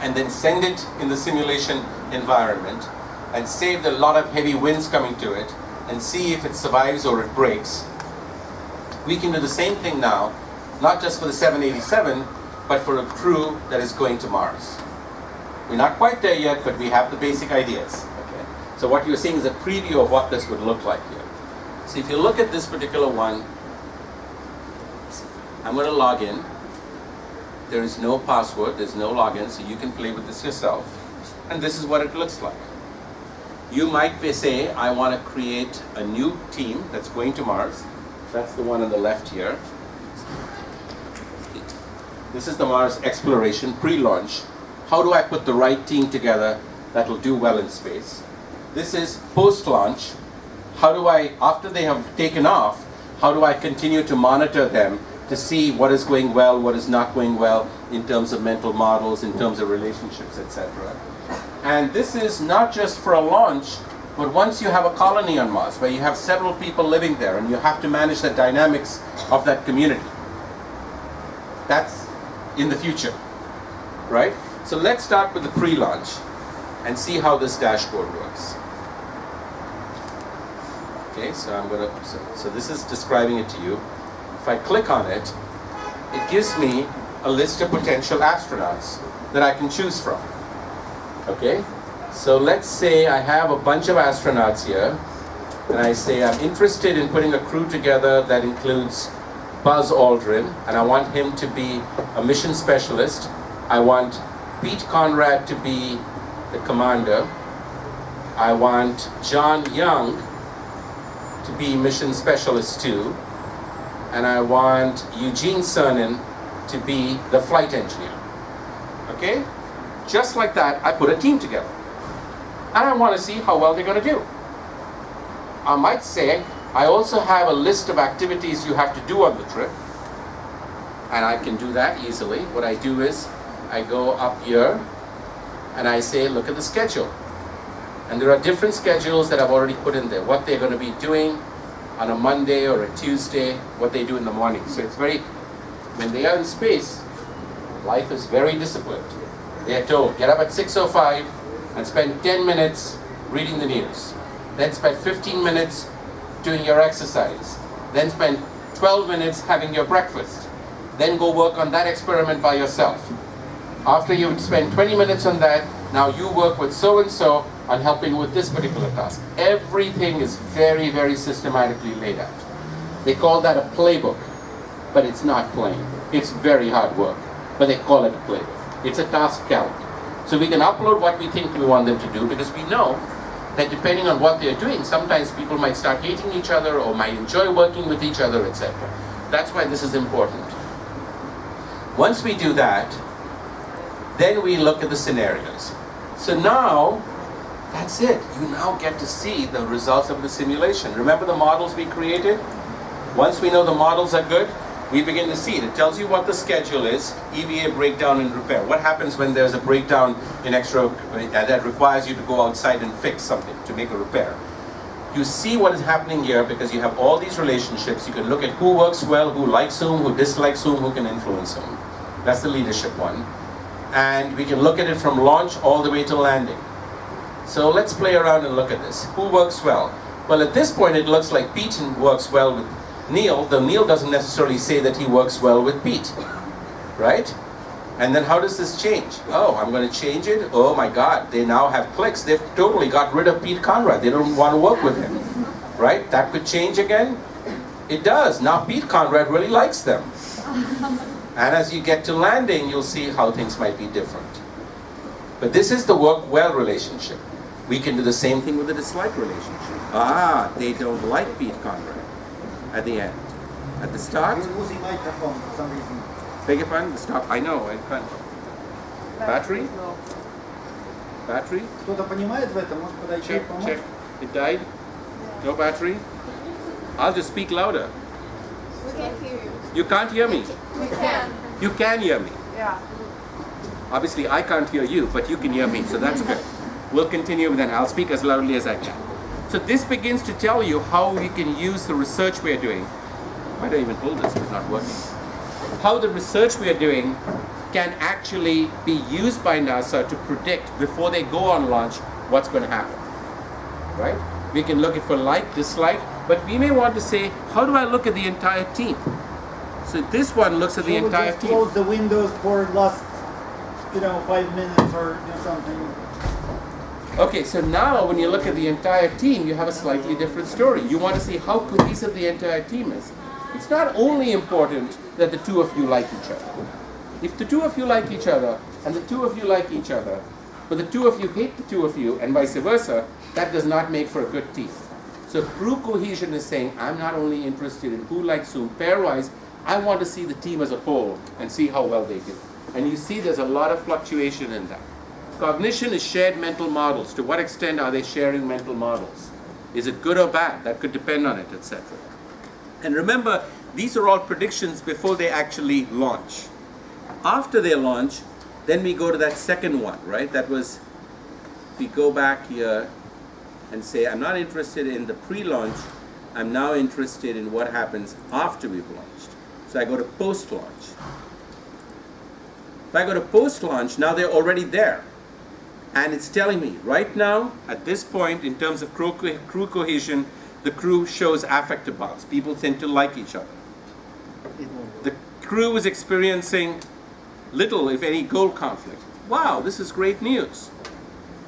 and then send it in the simulation environment and save a lot of heavy winds coming to it and see if it survives or it breaks. We can do the same thing now, not just for the 787, but for a crew that is going to Mars. We're not quite there yet, but we have the basic ideas. Okay? So what you're seeing is a preview of what this would look like here. So if you look at this particular one, I'm going to log in. There is no password, there's no login, so you can play with this yourself. And this is what it looks like. You might say, I want to create a new team that's going to Mars. That's the one on the left here. This is the Mars exploration pre-launch. How do I put the right team together that will do well in space? This is post-launch. How do I, after they have taken off, how do I continue to monitor them to see what is going well, what is not going well in terms of mental models, in terms of relationships, etc. And this is not just for a launch, but once you have a colony on Mars, where you have several people living there and you have to manage the dynamics of that community. That's in the future, right? So let's start with the pre-launch and see how this dashboard works. Okay, so I'm going to, so this is describing it to you. If I click on it, it gives me a list of potential astronauts that I can choose from. Okay, so let's say I have a bunch of astronauts here, and I say I'm interested in putting a crew together that includes Buzz Aldrin, and I want him to be a mission specialist. I want Pete Conrad to be the commander. I want John Young to be mission specialist too. And I want Eugene Cernan to be the flight engineer. Okay? Just like that, I put a team together. And I want to see how well they're going to do. I might say, I also have a list of activities you have to do on the trip. And I can do that easily. What I do is, I go up here, and I say, look at the schedule. And there are different schedules that I've already put in there. What they're going to be doing on a Monday or a Tuesday, what they do in the morning. So it's very, when they are in space, life is very disciplined. They are told, get up at 6:05 and spend 10 minutes reading the news. Then spend 15 minutes doing your exercise. Then spend 12 minutes having your breakfast. Then go work on that experiment by yourself. After you spend 20 minutes on that, now you work with so-and-so on helping with this particular task. Everything is very, very systematically laid out. They call that a playbook, but it's not plain. It's very hard work, but they call it a playbook. It's a task calendar. So we can upload what we think we want them to do, because we know that depending on what they're doing, sometimes people might start hating each other or might enjoy working with each other, etc. That's why this is important. Once we do that, then we look at the scenarios. So now, that's it. You now get to see the results of the simulation. Remember the models we created? Once we know the models are good, we begin to see it. It tells you what the schedule is, EVA breakdown and repair. What happens when there's a breakdown in extra that requires you to go outside and fix something to make a repair. You see what is happening here because you have all these relationships. You can look at who works well, who likes whom, who dislikes whom, who can influence whom. That's the leadership one. And we can look at it from launch all the way to landing. So let's play around and look at this. Who works well? Well, at this point it looks like Pete works well with Neil, though Neil doesn't necessarily say that he works well with Pete, right? And then how does this change? Oh, I'm going to change it. Oh my God, they now have clicks. They've totally got rid of Pete Conrad. They don't want to work with him, right? That could change again. It does. Now Pete Conrad really likes them. And as you get to landing, you'll see how things might be different. But this is the work-well relationship. We can do the same thing with the dislike relationship. Ah, they don't like Pete Conrad at the end. At the start, You're losing microphone for some reason. beg your pardon, the stop. I know, I can't. Battery? Battery? Кто-то понимает в этом? Может подойти и Check, помочь? check. It died? No battery? I'll just speak louder. We can't hear you. You can't hear me. We can. You can hear me. Yeah. Obviously, I can't hear you, but you can hear me, so that's good. We'll continue then. I'll speak as loudly as I can. So this begins to tell you how we can use the research we're doing. Why don't I even hold this? It's not working. How the research we're doing can actually be used by NASA to predict before they go on launch what's going to happen. Right? We can look at for like, dislike, but we may want to say, how do I look at the entire team? So this one looks at the Should we entire just team. close the windows for last, 5 minutes or something. Okay, so now when you look at the entire team, you have a slightly different story. You want to see how cohesive the entire team is. It's not only important that the two of you like each other. If the two of you like each other, and the two of you like each other, but the two of you hate the two of you, and vice versa, that does not make for a good team. So true cohesion is saying, I'm not only interested in who likes whom pairwise, I want to see the team as a whole and see how well they do. And you see there's a lot of fluctuation in that. Cognition is shared mental models. To what extent are they sharing mental models? Is it good or bad? That could depend on it, etc. And remember, these are all predictions before they actually launch. After they launch, then we go to that second one, right? That was, if we go back here and say, I'm not interested in the pre-launch, I'm now interested in what happens after we've launched. So I go to post-launch. If I go to post-launch, now they're already there. And it's telling me, right now, at this point, in terms of crew cohesion, the crew shows affective bonds. People tend to like each other. The crew is experiencing little, if any, goal conflict. Wow, this is great news.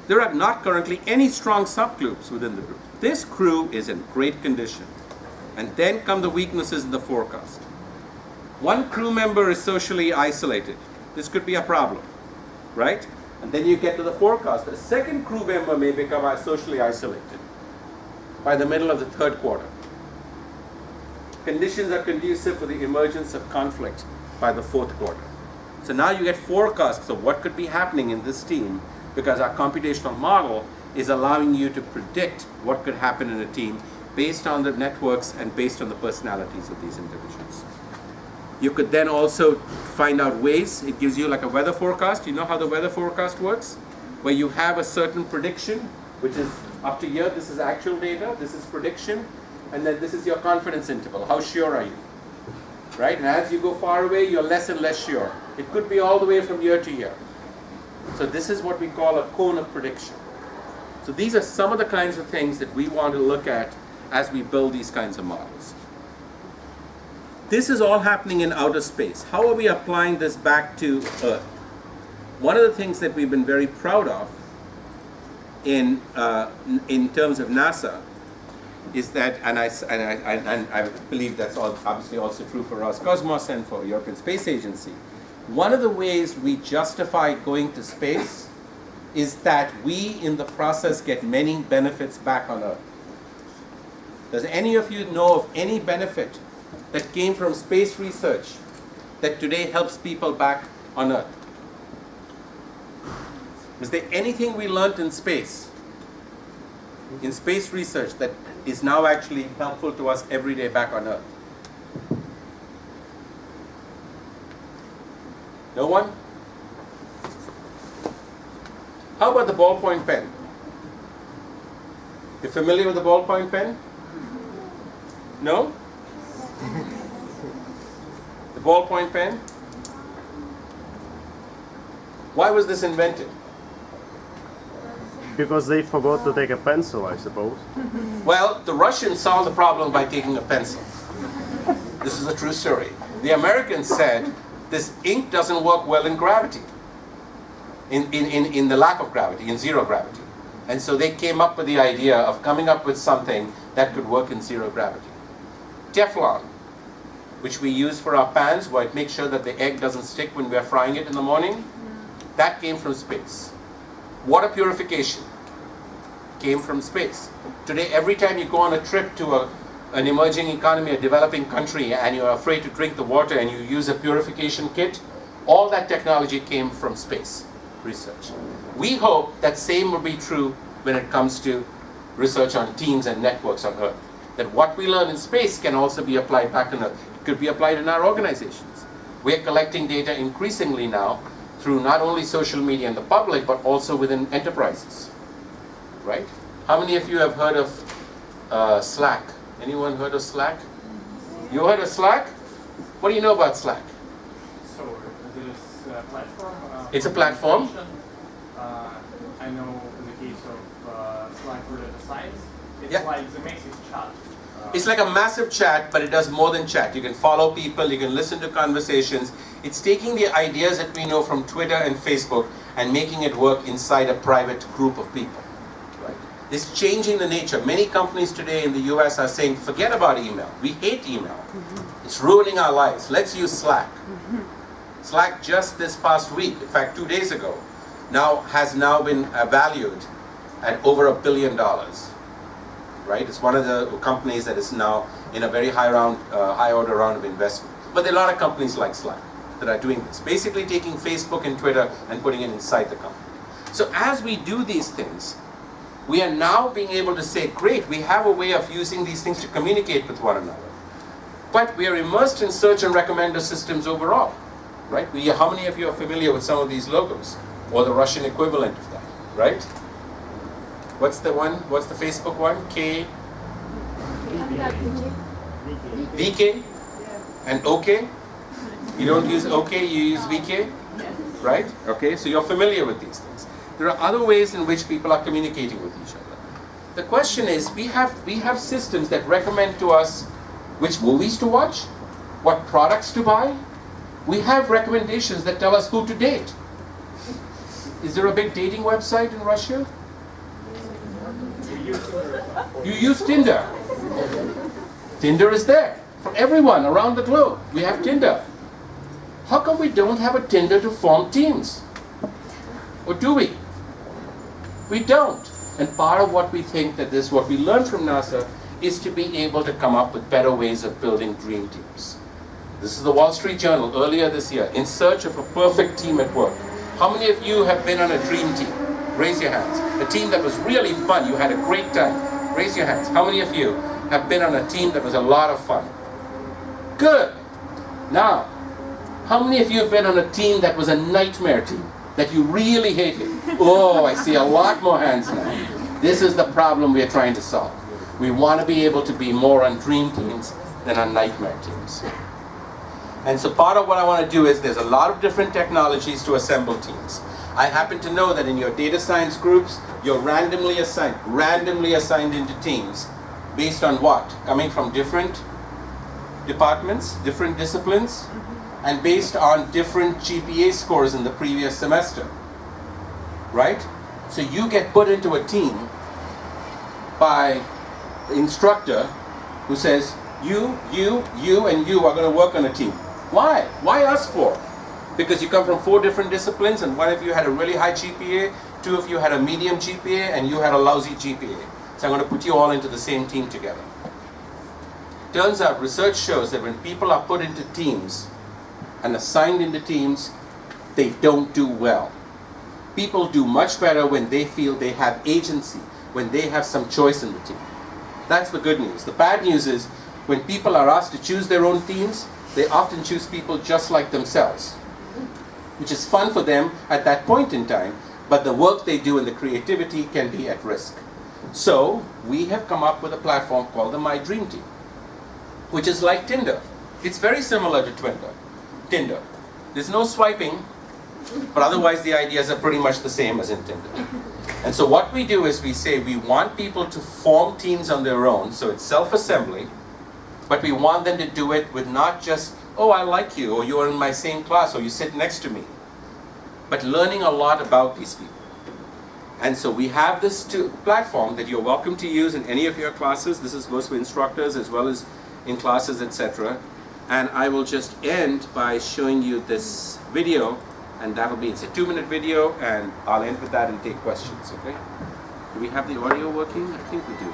There are not currently any strong subgroups within the group. This crew is in great condition. And then come the weaknesses in the forecast. One crew member is socially isolated. This could be a problem, right? And then you get to the forecast. A second crew member may become socially isolated by the middle of the third quarter. Conditions are conducive for the emergence of conflict by the fourth quarter. So now you get forecasts of what could be happening in this team because our computational model is allowing you to predict what could happen in a team based on the networks and based on the personalities of these individuals. You could then also find out ways. It gives you like a weather forecast. You know how the weather forecast works? Where you have a certain prediction, which is up to here. This is actual data. This is prediction. And then this is your confidence interval. How sure are you? Right? And as you go far away, you're less and less sure. It could be all the way from year to year. So this is what we call a cone of prediction. So these are some of the kinds of things that we want to look at as we build these kinds of models. This is all happening in outer space. How are we applying this back to Earth? One of the things that we've been very proud of in terms of NASA is that, and I believe that's obviously also true for Roscosmos and for European Space Agency. One of the ways we justify going to space is that we, in the process, get many benefits back on Earth. Does any of you know of any benefit that came from space research that today helps people back on Earth? Is there anything we learned in space research, that is now actually helpful to us every day back on Earth? No one? How about the ballpoint pen? You familiar with the ballpoint pen? No? The ballpoint pen? Why was this invented? Because they forgot to take a pencil, I suppose. Well, the Russians solved the problem by taking a pencil. This is a true story. The Americans said, this ink doesn't work well in gravity, in the lack of gravity, in zero gravity. And so they came up with the idea of coming up with something that could work in zero gravity. Teflon, which we use for our pans, where it makes sure that the egg doesn't stick when we are frying it in the morning, that came from space. Water purification came from space. Today, every time you go on a trip to an emerging economy, a developing country, and you're afraid to drink the water and you use a purification kit, all that technology came from space research. We hope that same will be true when it comes to research on teams and networks on Earth. That what we learn in space can also be applied back on Earth. It could be applied in our organizations. We're collecting data increasingly now through not only social media and the public, but also within enterprises, right? How many of you have heard of Slack? Anyone heard of Slack? You heard of Slack? What do you know about Slack? So, this platform? It's a platform. I know in the case of Slack for data science, it's Yeah. like the massive chat. It's like a massive chat, but it does more than chat. You can follow people, you can listen to conversations. It's taking the ideas that we know from Twitter and Facebook and making it work inside a private group of people. Right? It's changing the nature. Many companies today in the US are saying, forget about email. We hate email. It's ruining our lives. Let's use Slack. Slack just this past week, in fact 2 days ago, has now been valued at over $1 billion. Right? It's one of the companies that is now in a very high order round of investment. But there are a lot of companies like Slack that are doing this, basically taking Facebook and Twitter and putting it inside the company. So as we do these things, we are now being able to say, great, we have a way of using these things to communicate with one another. But we are immersed in search and recommender systems overall. Right? How many of you are familiar with some of these logos? Or the Russian equivalent of that, right? What's the Facebook one? VK? And OK? You don't use OK, you use VK? Right? Okay, so you're familiar with these things. There are other ways in which people are communicating with each other. The question is, we have systems that recommend to us which movies to watch, what products to buy. We have recommendations that tell us who to date. Is there a big dating website in Russia? You use Tinder. Tinder is there for everyone around the globe. We have Tinder. How come we don't have a Tinder to form teams? Or do we? We don't. And part of what we think that this, what we learned from NASA, is to be able to come up with better ways of building dream teams. This is the Wall Street Journal earlier this year, in search of a perfect team at work. How many of you have been on a dream team? Raise your hands. A team that was really fun, you had a great time. Raise your hands. How many of you have been on a team that was a lot of fun? Good. Now, how many of you have been on a team that was a nightmare team, that you really hated? Oh, I see a lot more hands now. This is the problem we are trying to solve. We want to be able to be more on dream teams than on nightmare teams. And so part of what I want to do is there's a lot of different technologies to assemble teams. I happen to know that in your data science groups, you're randomly assigned into teams based on what? Coming from different departments, different disciplines, and based on different GPA scores in the previous semester. Right? So you get put into a team by the instructor who says, you, and you are going to work on a team. Why? Why us four? Because you come from 4 different disciplines and one of you had a really high GPA, 2 of you had a medium GPA, and you had a lousy GPA. So I'm going to put you all into the same team together. Turns out research shows that when people are put into teams and assigned into teams, they don't do well. People do much better when they feel they have agency, when they have some choice in the team. That's the good news. The bad news is when people are asked to choose their own teams, they often choose people just like themselves, which is fun for them at that point in time, but the work they do and the creativity can be at risk. So we have come up with a platform called the My Dream Team, which is like Tinder. It's very similar to Tinder. There's no swiping, but otherwise the ideas are pretty much the same as in Tinder. And so what we do is we say we want people to form teams on their own, so it's self-assembly, but we want them to do it with not just oh, I like you, or you are in my same class, or you sit next to me. But learning a lot about these people. And so we have this platform that you're welcome to use in any of your classes. This goes for instructors as well as in classes, etc. And I will just end by showing you this video, and it's a 2-minute video, and I'll end with that and take questions, okay? Do we have the audio working? I think we do.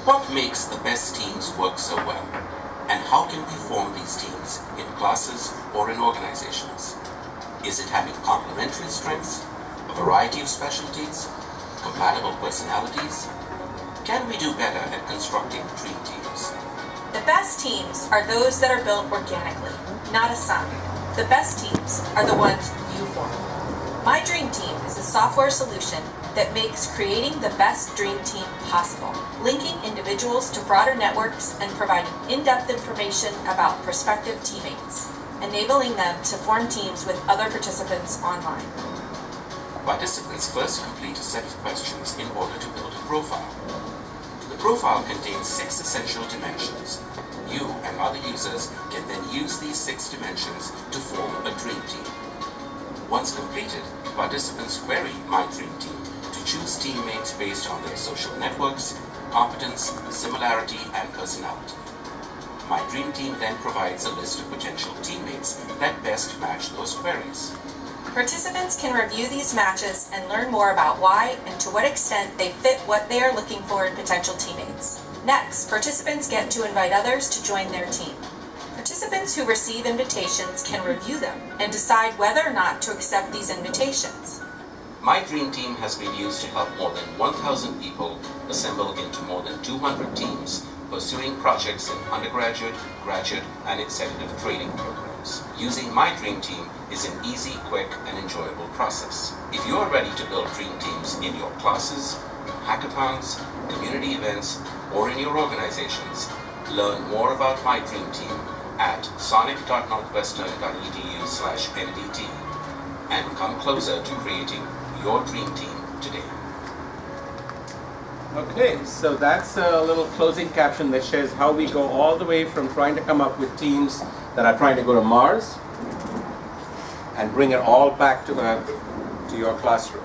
What makes the best teams work so well? And how can we form these teams in classes or in organizations? Is it having complementary strengths, a variety of specialties, compatible personalities? Can we do better at constructing dream teams? The best teams are those that are built organically, not assigned. The best teams are the ones you form. My Dream Team is a software solution that makes creating the best dream team possible, linking individuals to broader networks and providing in-depth information about prospective teammates, enabling them to form teams with other participants online. Participants first complete a set of questions in order to build a profile. The profile contains 6 essential dimensions. You and other users can then use these 6 dimensions to form a dream team. Once completed, participants query My Dream Team to choose teammates based on their social networks, competence, similarity, and personality. My Dream Team then provides a list of potential teammates that best match those queries. Participants can review these matches and learn more about why and to what extent they fit what they are looking for in potential teammates. Next, participants get to invite others to join their team. Participants who receive invitations can review them and decide whether or not to accept these invitations. My Dream Team has been used to help more than 1,000 people assemble into more than 200 teams pursuing projects in undergraduate, graduate, and executive training programs. Using My Dream Team is an easy, quick, and enjoyable process. If you are ready to build dream teams in your classes, hackathons, community events, or in your organizations, learn more about My Dream Team at sonic.northwestern.edu/NDT and come closer to creating your dream team today. Okay, so that's a little closing caption that shares how we go all the way from trying to come up with teams that are trying to go to Mars and bring it all back to your classroom.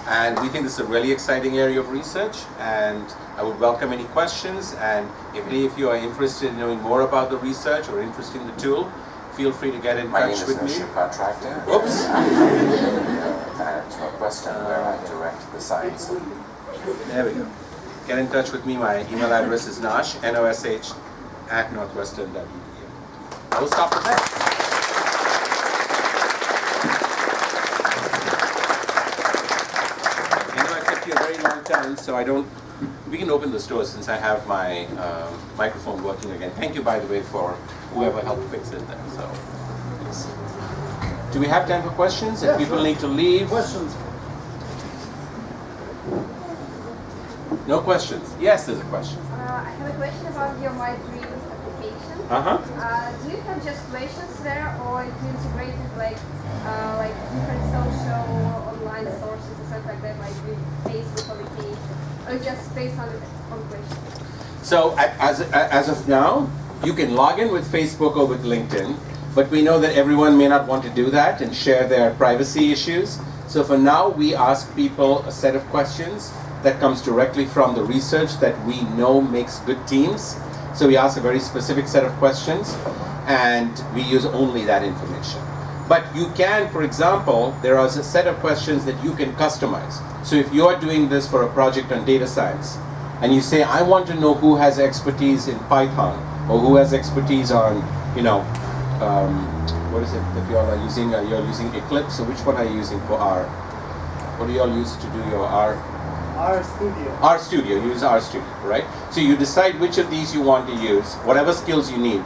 And we think this is a really exciting area of research, and I would welcome any questions, and if any of you are interested in knowing more about the research or interested in the tool, feel free to get in touch with me. My name is Nошир Contractor. Oops. At Northwestern, where I direct the science. There we go. Get in touch with me. My email address is nosh, N-O-S-H, @northwestern.edu. We'll stop with that. I know I kept you a very long time, so we can open the store since I have my microphone working again. Thank you, by the way, for whoever helped fix it there. So, yes. Do we have time for questions? If people need to leave. Questions? No questions? Yes, there's a question. I have a question about your My Dream application. Uh-huh. Do you have just questions there, or you integrated like different social online sources or something like that, like with Facebook or the case, or just based on questions? So as of now, you can log in with Facebook or with LinkedIn, but we know that everyone may not want to do that and share their privacy issues. So for now, we ask people a set of questions that comes directly from the research that we know makes good teams. So we ask a very specific set of questions, and we use only that information. But you can, for example, there is a set of questions that you can customize. So if you are doing this for a project on data science, and you say, I want to know who has expertise in Python, or who has expertise on, what is it that you all are using? You're using Eclipse, so which one are you using for R? What do you all use to do your R? RStudio. RStudio, you use RStudio, right? So you decide which of these you want to use, whatever skills you need,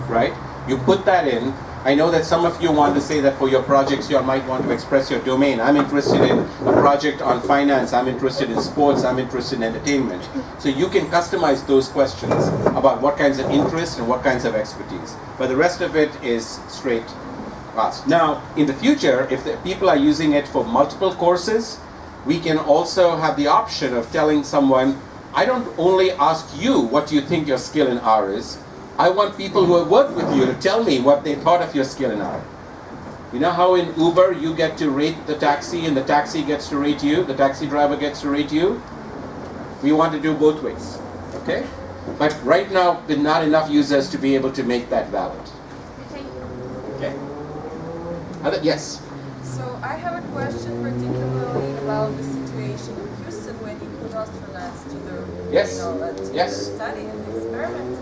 right? You put that in. I know that some of you want to say that for your projects you might want to express your domain. I'm interested in a project on finance, I'm interested in sports, I'm interested in entertainment. So you can customize those questions about what kinds of interest and what kinds of expertise. But the rest of it is straight asked. Now, in the future, if the people are using it for multiple courses, we can also have the option of telling someone, I don't only ask you what you think your skill in R is. I want people who have worked with you to tell me what they thought of your skill in R. You know how in Uber you get to rate the taxi and the taxi gets to rate you, the taxi driver gets to rate you? We want to do both ways, okay? But right now, there are not enough users to be able to make that valid. Okay? Yes? So I have a question particularly about the situation in Houston when you put astronauts to the, Yes. to Yes. the study and the experiment.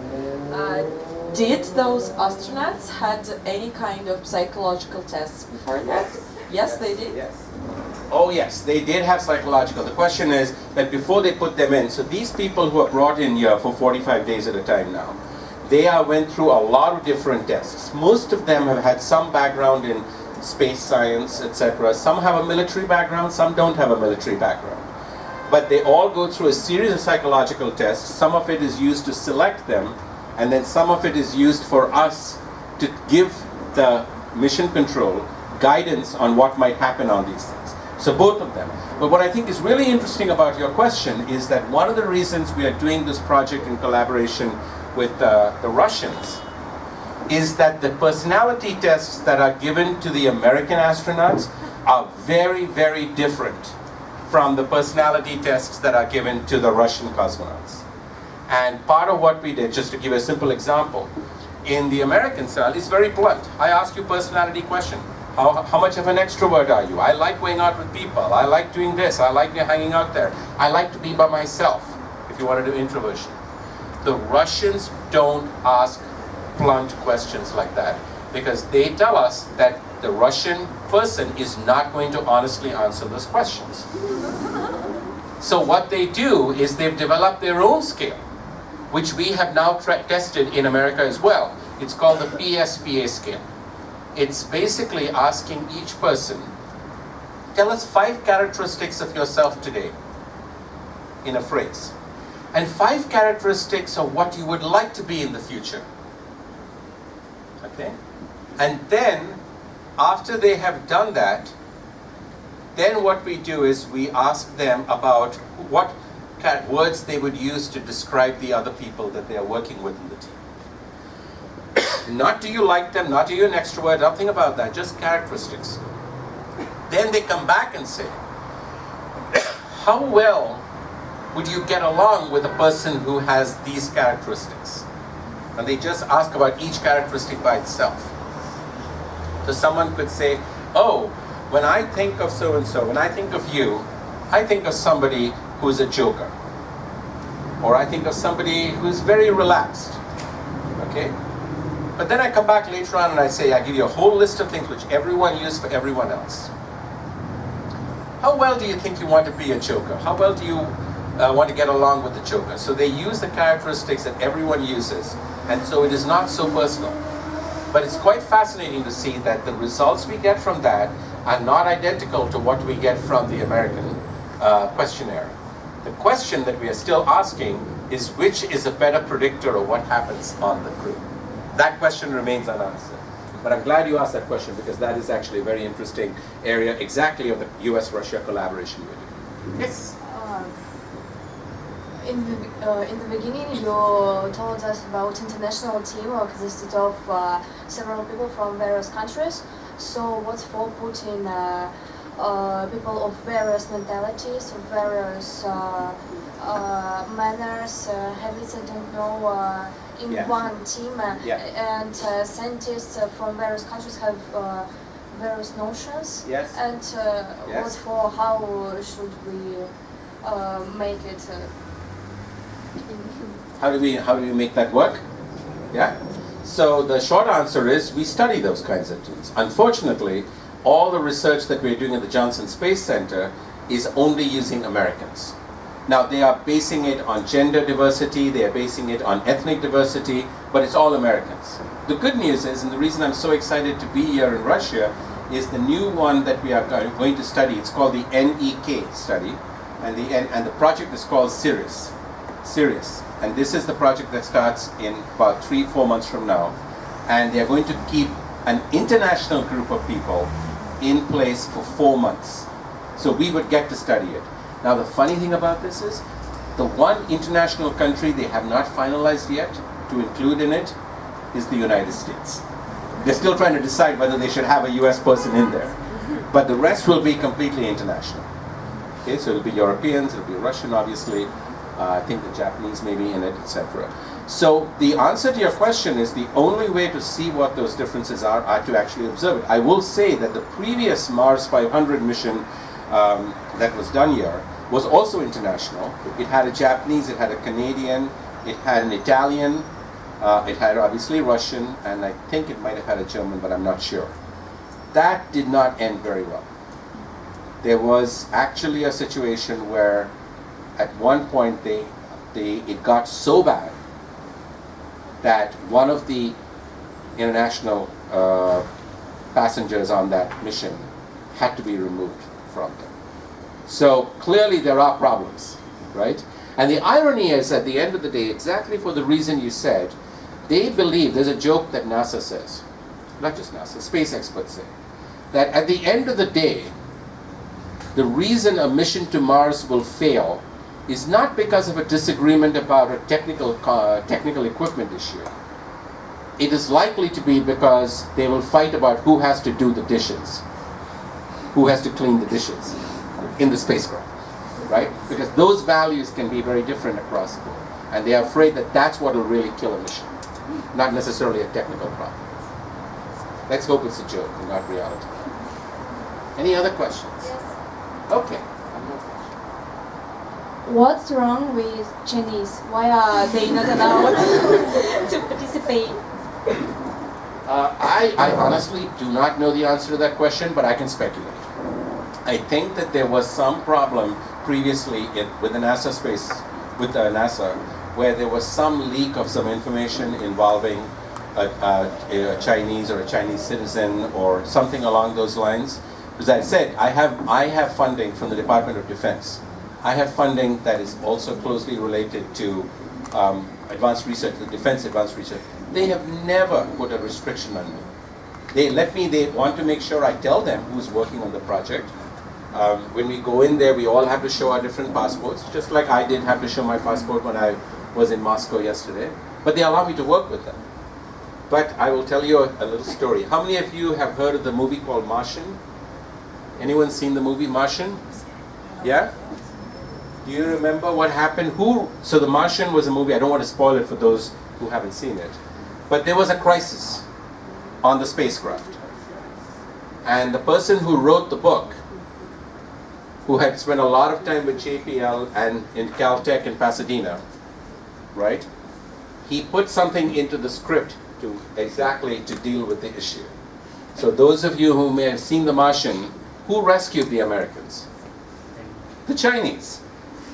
Did those astronauts had any kind of psychological tests before that? Yes, they did. Yes. Oh yes, they did have psychological. The question is that before they put them in, so these people who are brought in here for 45 days at a time now, they went through a lot of different tests. Most of them have had some background in space science, etc. Some have a military background, some don't have a military background. But they all go through a series of psychological tests. Some of it is used to select them, and then some of it is used for us to give the mission control guidance on what might happen on these things. So both of them. But what I think is really interesting about your question is that one of the reasons we are doing this project in collaboration with the Russians is that the personality tests that are given to the American astronauts are very, very different from the personality tests that are given to the Russian cosmonauts. And part of what we did, just to give a simple example, in the American side, it's very blunt. I ask you personality question. How much of an extrovert are you? I like going out with people. I like doing this. I like hanging out there. I like to be by myself, if you want to do introversion. The Russians don't ask blunt questions like that because they tell us that the Russian person is not going to honestly answer those questions. So what they do is they've developed their own scale, which we have now tested in America as well. It's called the PSPA scale. It's basically asking each person, tell us 5 characteristics of yourself today in a phrase, and 5 characteristics of what you would like to be in the future. Okay? And then, after they have done that, then what we do is we ask them about what words they would use to describe the other people that they are working with in the team. Not do you like them, not are you an extrovert, nothing about that, just characteristics. Then they come back and say, how well would you get along with a person who has these characteristics? And they just ask about each characteristic by itself. So someone could say, oh, when I think of so-and-so, when I think of you, I think of somebody who's a joker. Or I think of somebody who's very relaxed. Okay? But then I come back later on and I say, I give you a whole list of things which everyone uses for everyone else. How well do you think you want to be a joker? How well do you want to get along with the joker? So they use the characteristics that everyone uses, and so it is not so personal. But it's quite fascinating to see that the results we get from that are not identical to what we get from the American questionnaire. The question that we are still asking is which is a better predictor of what happens on the crew. That question remains unanswered. But I'm glad you asked that question because that is actually a very interesting area exactly of the US-Russia collaboration we're doing. Yes? In the beginning, you told us about international team consisted of several people from various countries. So what's for putting people of various mentalities, of various manners, habits, I don't know, in one team, and scientists from various countries have various notions. Yes. And what for? How should we make it? How do we make that work? Yeah. So the short answer is we study those kinds of tools. Unfortunately, all the research that we're doing at the Johnson Space Center is only using Americans. Now they are basing it on gender diversity, they are basing it on ethnic diversity, but it's all Americans. The good news is, and the reason I'm so excited to be here in Russia, is the new one that we are going to study. It's called the NEK study, and the project is called Sirius. And this is the project that starts in about 3-4 months from now. And they're going to keep an international group of people in place for 4 months. So we would get to study it. Now the funny thing about this is, The one international country they have not finalized yet to include in it is the United States. They're still trying to decide whether they should have a US person in there. But the rest will be completely international. Okay, so it'll be Europeans, it'll be Russian, obviously. I think the Japanese may be in it, etc. So the answer to your question is the only way to see what those differences are to actually observe it. I will say that the previous Mars 500 mission that was done here was also international. It had a Japanese, it had a Canadian, it had an Italian, it had obviously Russian, and I think it might have had a German, but I'm not sure. That did not end very well. There was actually a situation where at one point it got so bad that one of the international passengers on that mission had to be removed from them. So clearly there are problems, right? And the irony is, at the end of the day, exactly for the reason you said, they believe, there's a joke that NASA says, not just NASA, space experts say, that at the end of the day, the reason a mission to Mars will fail is not because of a disagreement about a technical equipment issue. It is likely to be because they will fight about who has to do the dishes, who has to clean the dishes in the spacecraft, right? Because those values can be very different across the board. And they are afraid that that's what will really kill a mission, not necessarily a technical problem. Let's hope it's a joke and not reality. Any other questions? Yes. Okay. What's wrong with Chinese? Why are they not allowed to participate? I honestly do not know the answer to that question, but I can speculate. I think that there was some problem previously with the NASA NASA, where there was some leak of some information involving a Chinese or a Chinese citizen or something along those lines. As I said, I have funding from the Department of Defense. I have funding that is also closely related to advanced research, the defense advanced research. They have never put a restriction on me. They want to make sure I tell them who's working on the project. When we go in there, we all have to show our different passports, just like I did have to show my passport when I was in Moscow yesterday. But they allow me to work with them. But I will tell you a little story. How many of you have heard of the movie called Martian? Anyone seen the movie Martian? Yeah? Do you remember what happened? So The Martian was a movie, I don't want to spoil it for those who haven't seen it. But there was a crisis on the spacecraft. And the person who wrote the book, who had spent a lot of time with JPL and in Caltech in Pasadena, right? He put something into the script to deal with the issue. So those of you who may have seen The Martian, who rescued the Americans? The Chinese.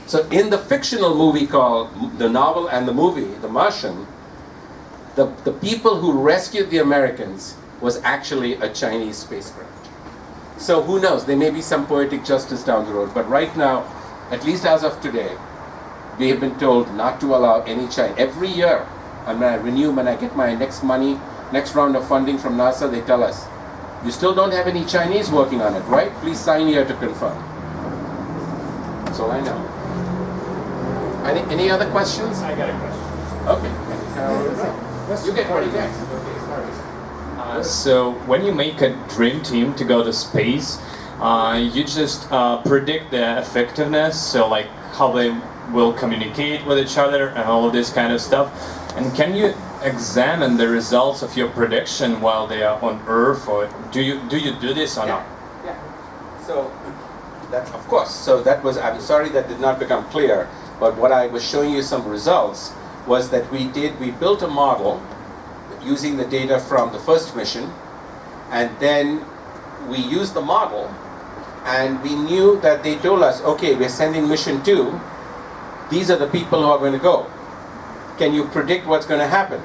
So in the fictional movie called, the novel and the movie, The Martian, the people who rescued the Americans was actually a Chinese spacecraft. So who knows, there may be some poetic justice down the road, but right now, at least as of today, we have been told not to allow any Chinese. Every year, when I get my next round of funding from NASA, they tell us, you still don't have any Chinese working on it, right? Please sign here to confirm. That's all I know. Any other questions? I got a question. Okay. You get ready next. Okay, sorry. So when you make a dream team to go to space, you just predict the effectiveness, so like how they will communicate with each other and all of this kind of stuff. And can you examine the results of your prediction while they are on Earth, or do you do this or not? Yeah. So that's of course. So that was. I'm sorry that did not become clear. But what I was showing you some results was that we built a model using the data from the first mission, and then we used the model, and we knew that they told us, okay, we're sending mission 2. These are the people who are going to go. Can you predict what's going to happen?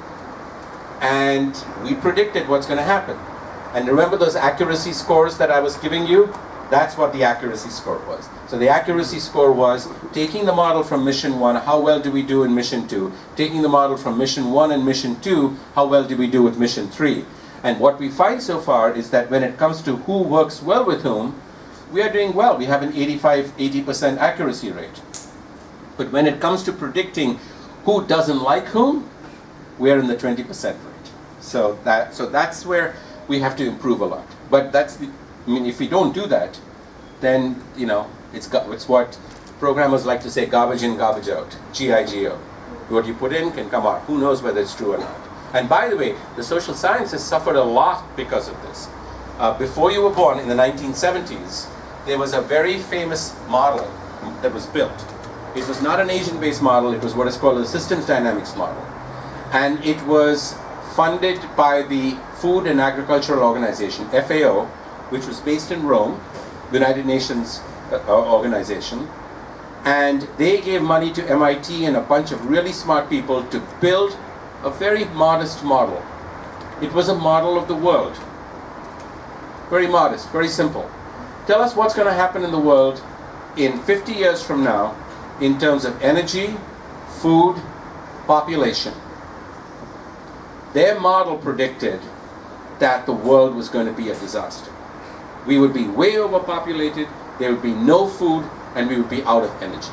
And we predicted what's going to happen. And remember those accuracy scores that I was giving you? That's what the accuracy score was. So the accuracy score was taking the model from mission 1, how well do we do in mission 2? Taking the model from mission 1 and mission 2, how well do we do with mission 3? And what we find so far is that when it comes to who works well with whom, we are doing well. We have an 80% accuracy rate. But when it comes to predicting who doesn't like whom, we're in the 20% rate. So that's where we have to improve a lot. But if we don't do that, then it's what programmers like to say: garbage in, garbage out. GIGO. What you put in can come out. Who knows whether it's true or not? And by the way, the social sciences suffered a lot because of this. Before you were born, in the 1970s, there was a very famous model that was built. It was not an Asian-based model. It was what is called a systems dynamics model. And it was funded by the Food and Agricultural Organization, FAO, which was based in Rome, the United Nations organization. And they gave money to MIT and a bunch of really smart people to build a very modest model. It was a model of the world. Very modest, very simple. Tell us what's going to happen in the world in 50 years from now in terms of energy, food, population. Their model predicted that the world was going to be a disaster. We would be way overpopulated, there would be no food, and we would be out of energy.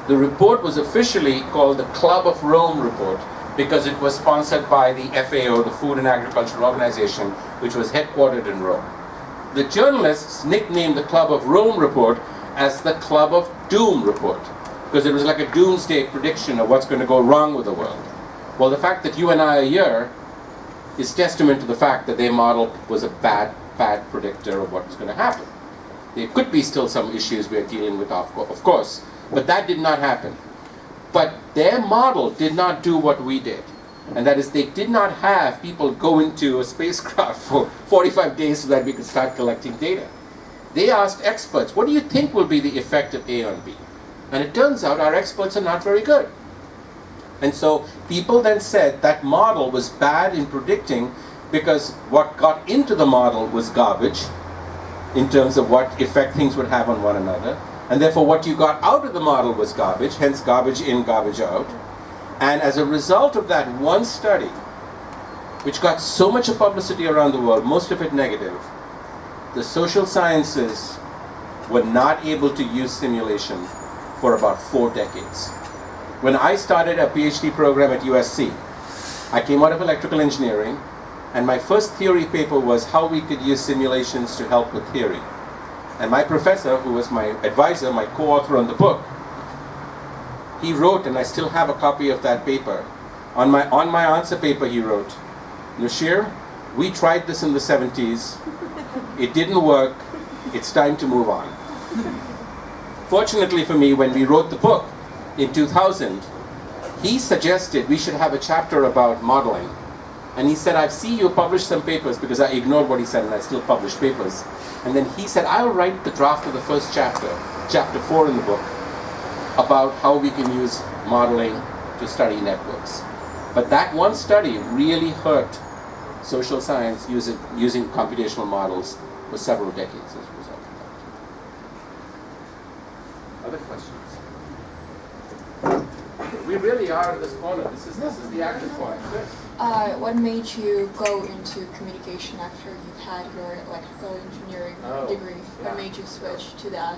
The report was officially called the Club of Rome report because it was sponsored by the FAO, the Food and Agricultural Organization, which was headquartered in Rome. The journalists nicknamed the Club of Rome report as the Club of Doom report because it was like a doomsday prediction of what's going to go wrong with the world. Well, the fact that you and I are here is testament to the fact that their model was a bad predictor of what's going to happen. There could be still some issues we are dealing with, of course, but that did not happen. But their model did not do what we did. And that is, they did not have people go into a spacecraft for 45 days so that we could start collecting data. They asked experts, what do you think will be the effect of A on B? And it turns out our experts are not very good. And so people then said that model was bad in predicting because what got into the model was garbage in terms of what effect things would have on one another. And therefore what you got out of the model was garbage, hence garbage in, garbage out. And as a result of that one study, which got so much publicity around the world, most of it negative, the social sciences were not able to use simulation for about 4 decades. When I started a PhD program at USC, I came out of electrical engineering, and my first theory paper was how we could use simulations to help with theory. And my professor, who was my advisor, my co-author on the book, he wrote, and I still have a copy of that paper, on my answer paper he wrote, Noshir, we tried this in the 70s, it didn't work, it's time to move on. Fortunately for me, when we wrote the book in 2000, he suggested we should have a chapter about modeling. And he said, I've seen you publish some papers, because I ignored what he said and I still published papers. And then he said, I'll write the draft of the first chapter, chapter 4 in the book, about how we can use modeling to study networks. But that one study really hurt social science using computational models for several decades as a result of that. Other questions? We really are at this corner. This is the action point. Yes. What made you go into communication after you've had your electrical engineering degree? Yeah. What made you switch to that?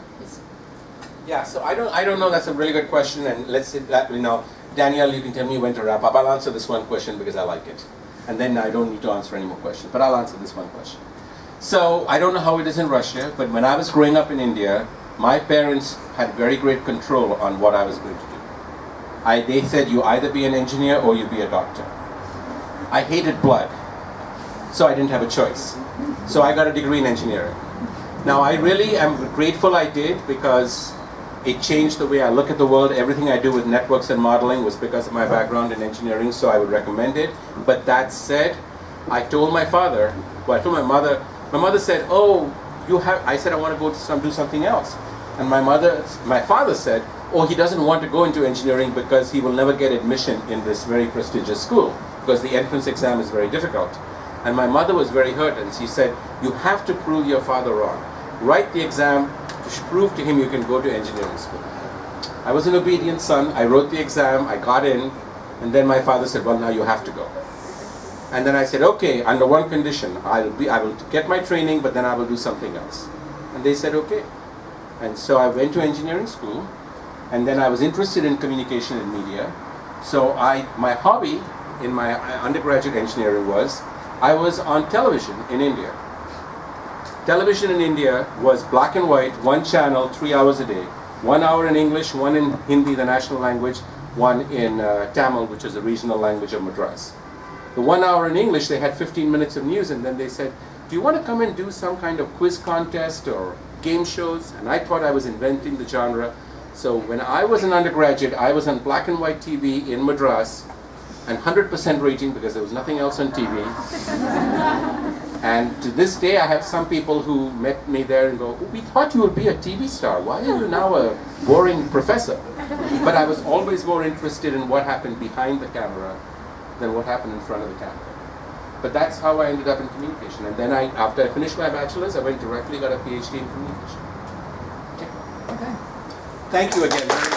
Yeah, so I don't know. That's a really good question, and let's say that Danielle, you can tell me when to wrap up. I'll answer this one question because I like it, and then I don't need to answer any more questions. But I'll answer this one question. So I don't know how it is in Russia, but when I was growing up in India, my parents had very great control on what I was going to do. They said you either be an engineer or you be a doctor. I hated blood, so I didn't have a choice. So I got a degree in engineering. Now I really am grateful I did, because it changed the way I look at the world. Everything I do with networks and modeling was because of my background in engineering, so I would recommend it. But that said, I told my father, well, I told my mother said, oh, I said I want to go do something else. And my father said, oh, he doesn't want to go into engineering because he will never get admission in this very prestigious school, because the entrance exam is very difficult. And my mother was very hurt, and she said, you have to prove your father wrong. Write the exam to prove to him you can go to engineering school. I was an obedient son. I wrote the exam, I got in, and then my father said, well, now you have to go. And then I said, okay, under one condition, I will get my training, but then I will do something else. And they said, okay. And so I went to engineering school, And then I was interested in communication and media. So my hobby in my undergraduate engineering was, I was on television in India. Television in India was black and white, one channel, 3 hours a day. 1 hour in English, one in Hindi, the national language, one in Tamil, which is the regional language of Madras. The 1 hour in English, they had 15 minutes of news, and then they said, do you want to come and do some kind of quiz contest or game shows? And I thought I was inventing the genre. So when I was an undergraduate, I was on black and white TV in Madras, and 100% rating because there was nothing else on TV. And to this day, I have some people who met me there and go, oh, we thought you would be a TV star. Why are you now a boring professor? But I was always more interested in what happened behind the camera than what happened in front of the camera. But that's how I ended up in communication. And then after I finished my bachelor's, I went directly, got a PhD in communication. Okay. Thank you again.